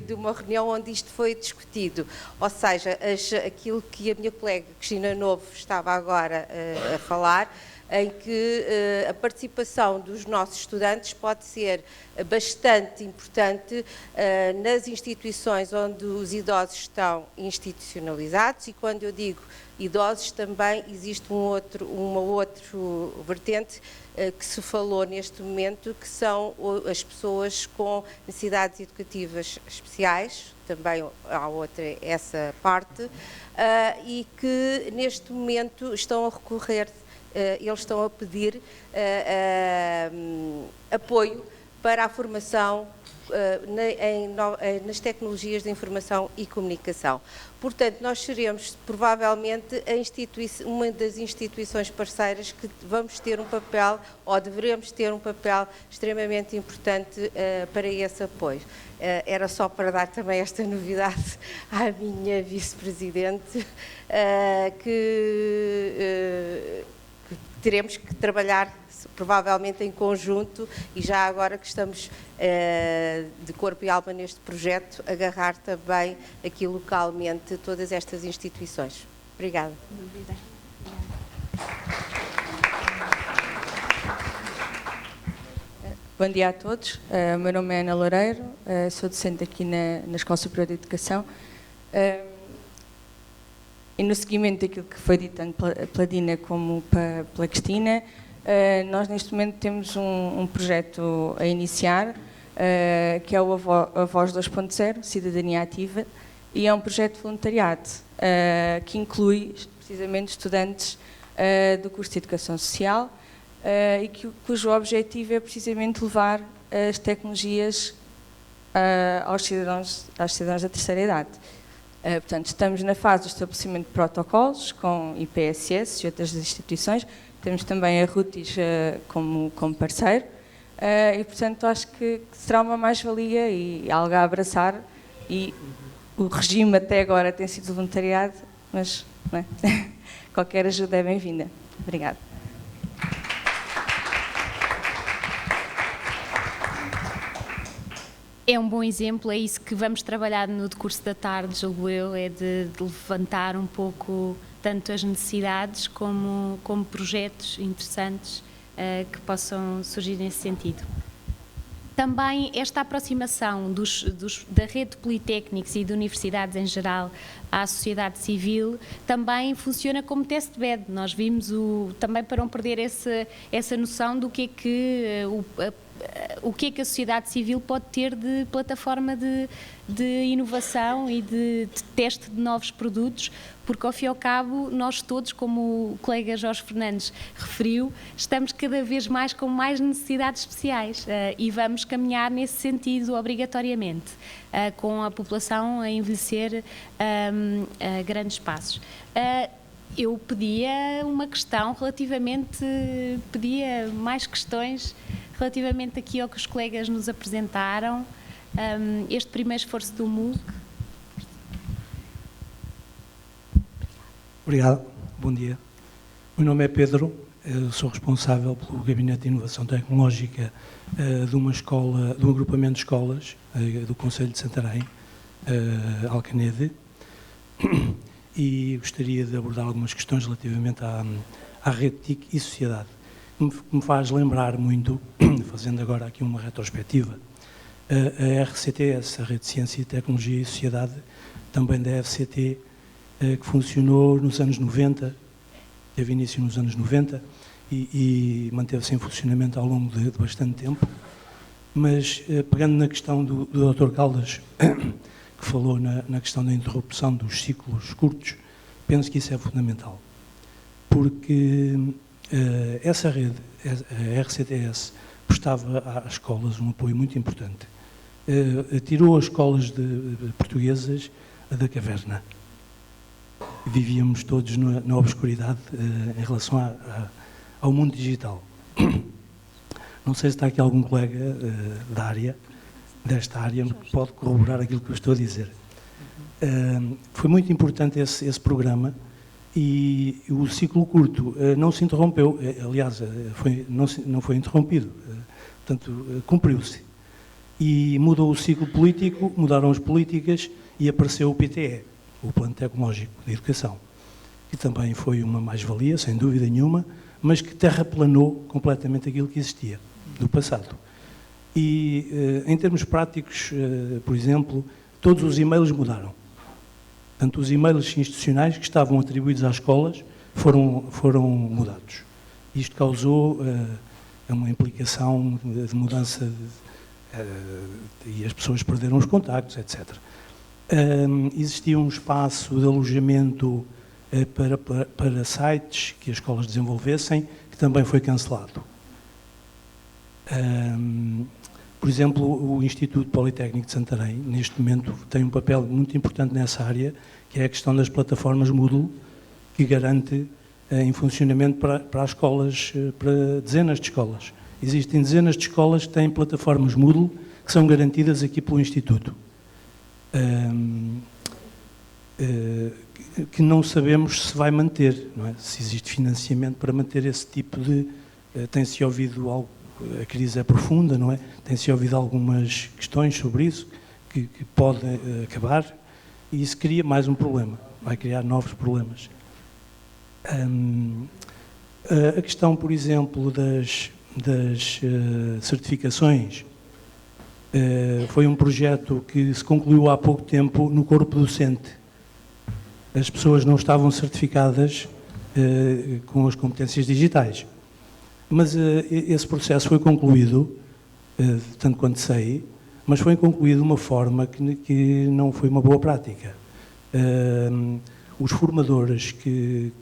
de uma reunião onde isto foi discutido, ou seja, aquilo que a minha colega Cristina Novo estava agora a falar, em que a participação dos nossos estudantes pode ser bastante importante nas instituições onde os idosos estão institucionalizados, e quando eu digo idosos também existe uma outra vertente que se falou neste momento, que são as pessoas com necessidades educativas especiais, também há outra essa parte, e que neste momento estão a recorrer, eles estão a pedir apoio para a formação nas tecnologias de informação e comunicação. Portanto, nós seremos provavelmente uma das instituições parceiras que vamos ter um papel, ou deveremos ter um papel extremamente importante para esse apoio. Era só para dar também esta novidade à minha vice-presidente, que teremos que trabalhar provavelmente em conjunto, e já agora que estamos de corpo e alma neste projeto, agarrar também aqui localmente todas estas instituições. Obrigada. Bom dia a todos. O meu nome é Ana Loureiro, sou docente aqui na Escola Superior de Educação. E no seguimento daquilo que foi dito tanto pela Dina como pela Cristina, nós neste momento temos um projeto a iniciar, que é o A Voz 2.0, Cidadania Ativa, e é um projeto de voluntariado que inclui precisamente estudantes do curso de Educação Social, e cujo objetivo é precisamente levar as tecnologias aos cidadãos da terceira idade. Portanto, estamos na fase do estabelecimento de protocolos com IPSS e outras instituições. Temos também a Rutis como parceiro, e, portanto, acho que será uma mais-valia e algo a abraçar, e o regime até agora tem sido voluntariado, mas não é? Qualquer ajuda é bem-vinda. Obrigada. É um bom exemplo, é isso que vamos trabalhar no decurso da tarde, julgo eu, é de levantar um pouco tanto as necessidades como projetos interessantes que possam surgir nesse sentido. Também esta aproximação da rede de politécnicos e de universidades em geral à sociedade civil também funciona como test bed. Nós vimos, também para não perder essa noção do que é que a sociedade civil pode ter de plataforma de inovação e de teste de novos produtos, porque ao fim e ao cabo nós todos, como o colega Jorge Fernandes referiu, estamos cada vez mais com mais necessidades especiais e vamos caminhar nesse sentido obrigatoriamente, com a população a envelhecer a grandes passos. Eu pedia uma questão pedia mais questões relativamente aqui ao que os colegas nos apresentaram, este primeiro esforço do MOOC. Obrigado, bom dia. O meu nome é Pedro, Eu sou responsável pelo Gabinete de Inovação Tecnológica de uma escola, de um agrupamento de escolas do Concelho de Santarém, Alcanede, e gostaria de abordar algumas questões relativamente à rede TIC e sociedade. Me faz lembrar muito, fazendo agora aqui uma retrospectiva, a RCTS, a Rede de Ciência, Tecnologia e Sociedade, também da FCT, que funcionou nos anos 90, teve início nos anos 90 e manteve-se em funcionamento ao longo de bastante tempo. Mas, pegando na questão do Dr. Caldas, que falou na questão da interrupção dos ciclos curtos, penso que isso é fundamental. Porque essa rede, a RCTS, prestava às escolas um apoio muito importante. Tirou as escolas portuguesas da caverna. Vivíamos todos na obscuridade em relação ao mundo digital. Não sei se está aqui algum colega desta área, que pode corroborar aquilo que eu estou a dizer. Foi muito importante esse programa e o ciclo curto não se interrompeu, aliás, não foi interrompido, portanto, cumpriu-se. E mudou o ciclo político, mudaram as políticas e apareceu o PTE, o Plano Tecnológico de Educação, que também foi uma mais-valia, sem dúvida nenhuma, mas que terraplanou completamente aquilo que existia do passado. E, em termos práticos, por exemplo, todos os e-mails mudaram. Portanto, os e-mails institucionais que estavam atribuídos às escolas foram mudados. Isto causou uma implicação de mudança e as pessoas perderam os contactos, etc. Existia um espaço de alojamento para sites que as escolas desenvolvessem, que também foi cancelado. Por exemplo, o Instituto Politécnico de Santarém, neste momento, tem um papel muito importante nessa área, que é a questão das plataformas Moodle, que garante em funcionamento para as escolas, para dezenas de escolas. Existem dezenas de escolas que têm plataformas Moodle, que são garantidas aqui pelo Instituto. Que não sabemos se vai manter, não é? Se existe financiamento para manter esse tipo de... Tem-se ouvido algo, a crise é profunda, não é? Tem-se ouvido algumas questões sobre isso, que podem acabar, e isso cria mais um problema, vai criar novos problemas. A questão, por exemplo, das certificações, foi um projeto que se concluiu há pouco tempo no corpo docente. As pessoas não estavam certificadas com as competências digitais. Mas esse processo foi concluído, tanto quanto sei, mas foi concluído de uma forma que não foi uma boa prática. Os formadores que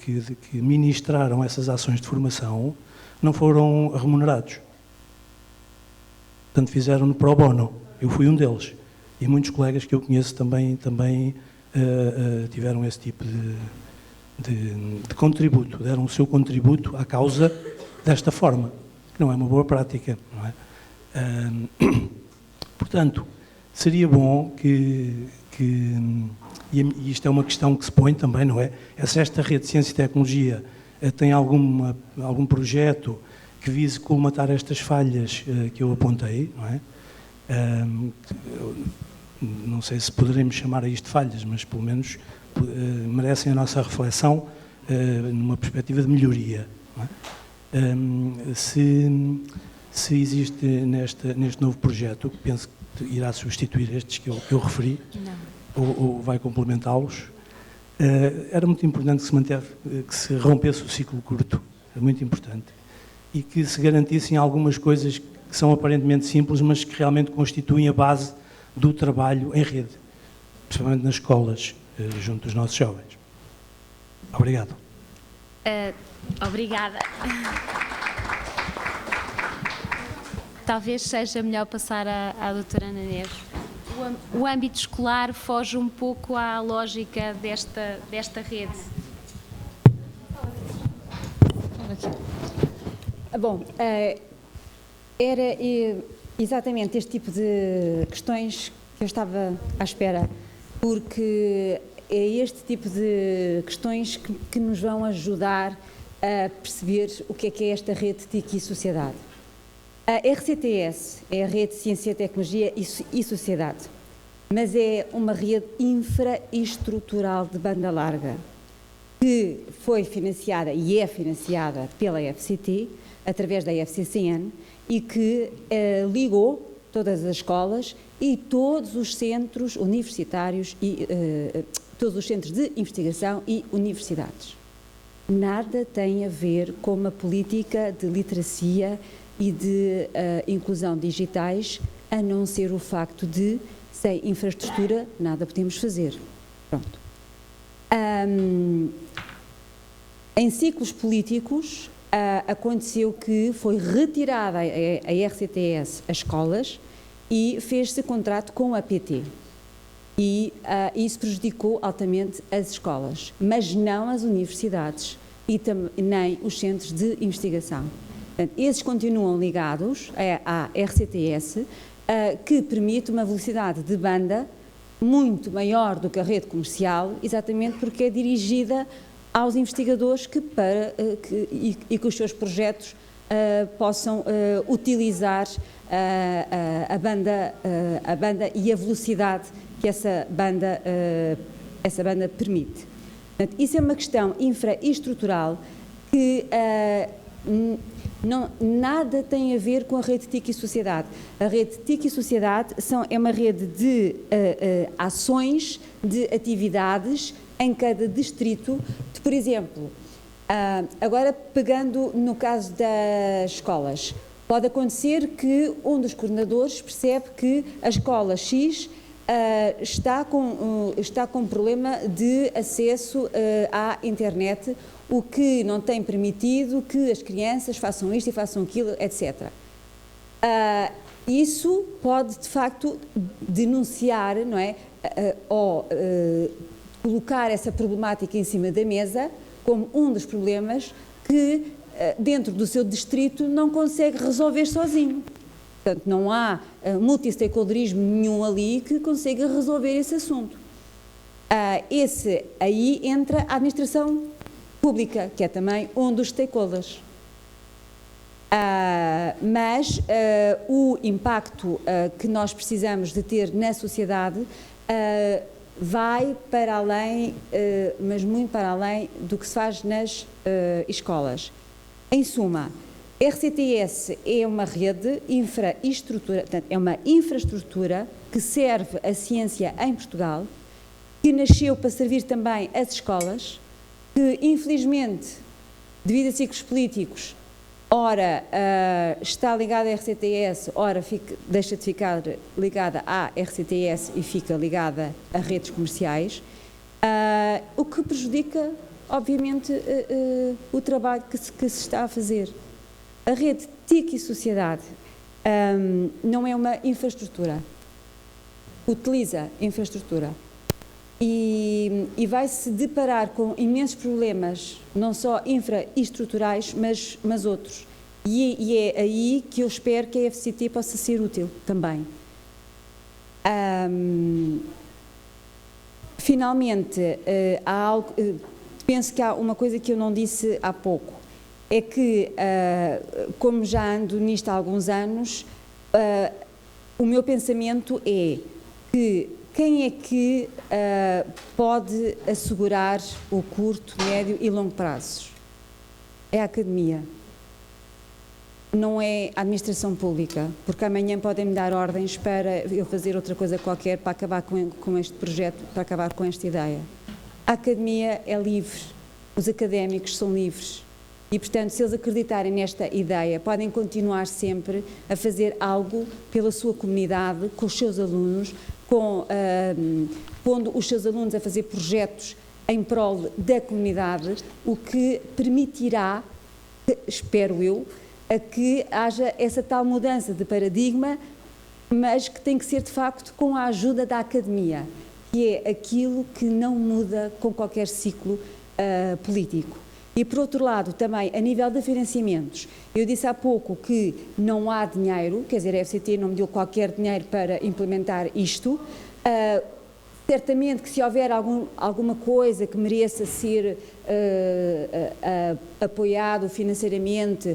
ministraram essas ações de formação não foram remunerados. Portanto, fizeram-no pro bono. Eu fui um deles. E muitos colegas que eu conheço também tiveram esse tipo de contributo, deram o seu contributo à causa desta forma, que não é uma boa prática, não é? Portanto, seria bom e isto é uma questão que se põe também, não é? Se esta rede de ciência e tecnologia tem algum projeto que vise colmatar estas falhas que eu apontei, não é? Não sei se poderemos chamar a isto de falhas, mas pelo menos merecem a nossa reflexão numa perspectiva de melhoria, não é? Se existe neste novo projeto, que penso que irá substituir estes que eu referi, ou vai complementá-los, era muito importante que se rompesse o ciclo curto, é muito importante, e que se garantissem algumas coisas que são aparentemente simples, mas que realmente constituem a base do trabalho em rede, principalmente nas escolas, junto dos nossos jovens. Obrigado. Obrigada. Talvez seja melhor passar à doutora Ana Neves. O âmbito escolar foge um pouco à lógica desta rede. Bom, era exatamente este tipo de questões que eu estava à espera, porque é este tipo de questões que nos vão ajudar perceber o que é esta rede TIC e sociedade. A RCTS é a Rede de Ciência, Tecnologia e Sociedade, mas é uma rede infraestrutural de banda larga, que foi financiada e é financiada pela FCT, através da FCCN, e que ligou todas as escolas e todos os centros universitários e todos os centros de investigação e universidades. Nada tem a ver com uma política de literacia e de inclusão digitais, a não ser o facto de, sem infraestrutura, nada podemos fazer. Pronto. Em ciclos políticos, aconteceu que foi retirada a RCTS às escolas e fez-se contrato com a PT. E isso prejudicou altamente as escolas, mas não as universidades e nem os centros de investigação. Portanto, esses continuam ligados à RCTS, que permite uma velocidade de banda muito maior do que a rede comercial, exatamente porque é dirigida aos investigadores que os seus projetos possam utilizar a banda e a velocidade que essa banda permite. Portanto, isso é uma questão infraestrutural que nada tem a ver com a rede TIC e Sociedade. A rede TIC e Sociedade é uma rede de ações, de atividades em cada distrito. Por exemplo, agora pegando no caso das escolas, pode acontecer que um dos coordenadores percebe que a escola X está com problema de acesso à internet, o que não tem permitido que as crianças façam isto e façam aquilo, etc. Isso pode, de facto, denunciar, não é? Ou colocar essa problemática em cima da mesa como um dos problemas que, dentro do seu distrito, não consegue resolver sozinho. Portanto, não há multi-stakeholderismo nenhum ali que consiga resolver esse assunto. Aí entra a administração pública, que é também um dos stakeholders. Mas o impacto que nós precisamos de ter na sociedade vai para além, mas muito para além do que se faz nas escolas. Em suma, RCTS é uma rede infraestrutura, portanto, é uma infraestrutura que serve a ciência em Portugal, que nasceu para servir também as escolas, que infelizmente, devido a ciclos políticos, ora está ligada à RCTS, ora deixa de ficar ligada à RCTS e fica ligada a redes comerciais, o que prejudica, obviamente, o trabalho que se está a fazer. A rede TIC e Sociedade não é uma infraestrutura, utiliza infraestrutura e vai-se deparar com imensos problemas, não só infraestruturais, mas outros. E é aí que eu espero que a FCT possa ser útil também. Finalmente, há algo, penso que há uma coisa que eu não disse há pouco, é que, como já ando nisto há alguns anos, o meu pensamento é que quem é que pode assegurar o curto, médio e longo prazos? É a academia. Não é a administração pública, porque amanhã podem-me dar ordens para eu fazer outra coisa qualquer para acabar com este projeto, para acabar com esta ideia. A academia é livre, os académicos são livres. E, portanto, se eles acreditarem nesta ideia, podem continuar sempre a fazer algo pela sua comunidade, com os seus alunos, pondo os seus alunos a fazer projetos em prol da comunidade, o que permitirá, espero eu, a que haja essa tal mudança de paradigma, mas que tem que ser, de facto, com a ajuda da academia, que é aquilo que não muda com qualquer ciclo político. E, por outro lado, também, a nível de financiamentos, eu disse há pouco que não há dinheiro, quer dizer, a FCT não me deu qualquer dinheiro para implementar isto. certamente que se houver alguma coisa que mereça ser apoiado financeiramente,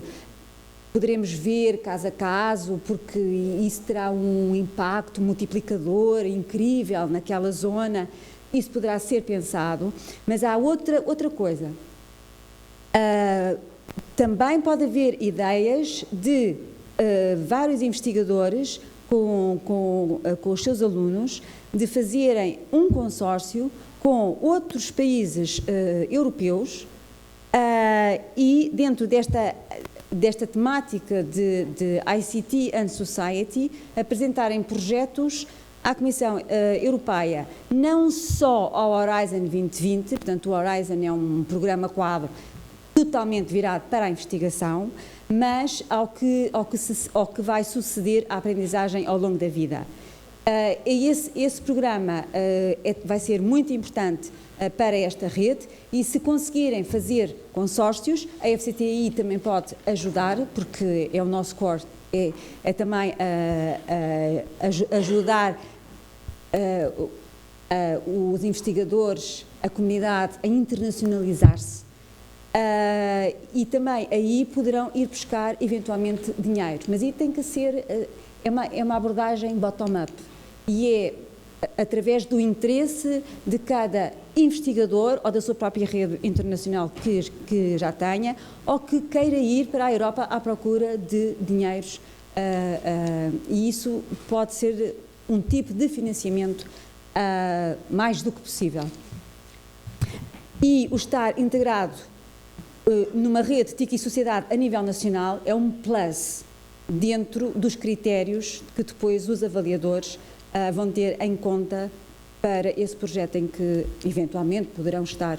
poderemos ver caso a caso, porque isso terá um impacto multiplicador incrível naquela zona, isso poderá ser pensado, mas há outra coisa. Também pode haver ideias de vários investigadores com os seus alunos de fazerem um consórcio com outros países europeus e dentro desta temática de ICT and Society apresentarem projetos à Comissão Europeia, não só ao Horizon 2020, portanto o Horizon é um programa quadro totalmente virado para a investigação, mas ao que vai suceder à aprendizagem ao longo da vida. Esse programa vai ser muito importante para esta rede e se conseguirem fazer consórcios, a FCTI também pode ajudar, porque é o nosso core, é também ajudar os investigadores, a comunidade a internacionalizar-se. E também aí poderão ir buscar eventualmente dinheiro, mas aí tem que ser, é uma abordagem bottom-up e é através do interesse de cada investigador ou da sua própria rede internacional que já tenha ou que queira ir para a Europa à procura de dinheiros e isso pode ser um tipo de financiamento mais do que possível. E o estar integrado numa rede TIC e Sociedade a nível nacional é um plus dentro dos critérios que depois os avaliadores vão ter em conta para esse projeto em que eventualmente poderão estar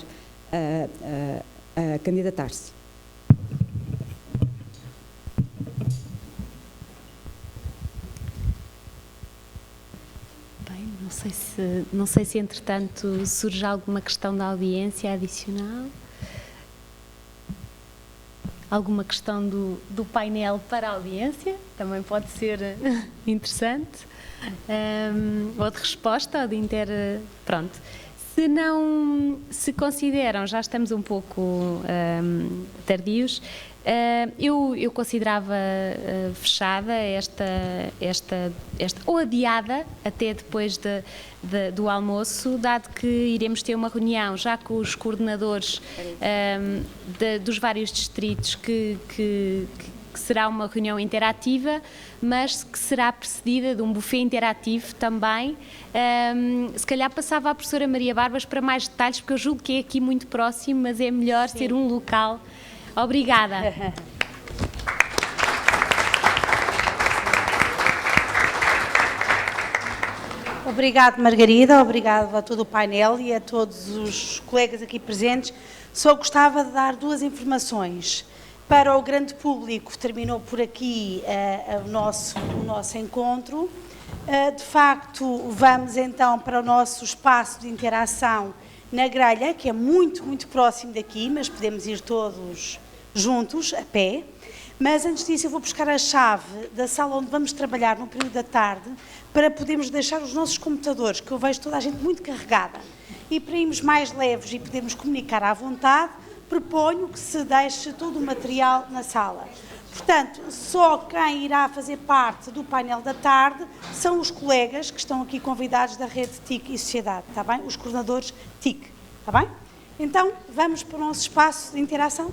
a candidatar-se. Bem, não sei se entretanto surge alguma questão da audiência adicional. Alguma questão do painel para a audiência, também pode ser interessante, ou de resposta, ou de pronto. Se consideram, já estamos um pouco tardios, eu considerava fechada esta ou adiada até depois do almoço, dado que iremos ter uma reunião já com os coordenadores dos vários distritos que será uma reunião interativa, mas que será precedida de um buffet interativo também. Se calhar passava à professora Maria Barbas para mais detalhes, porque eu julgo que é aqui muito próximo, mas é melhor ser um local. Obrigada. Obrigado, Margarida, obrigado a todo o painel e a todos os colegas aqui presentes. Só gostava de dar duas informações. Para o grande público, terminou por aqui o nosso encontro. De facto, vamos então para o nosso espaço de interação na grelha, que é muito, muito próximo daqui, mas podemos ir todos juntos, a pé. Mas antes disso eu vou buscar a chave da sala onde vamos trabalhar no período da tarde para podermos deixar os nossos computadores, que eu vejo toda a gente muito carregada. E para irmos mais leves e podermos comunicar à vontade, proponho que se deixe todo o material na sala. Portanto, só quem irá fazer parte do painel da tarde são os colegas que estão aqui convidados da rede TIC e Sociedade, está bem? Os coordenadores TIC, está bem? Então, vamos para o nosso espaço de interação.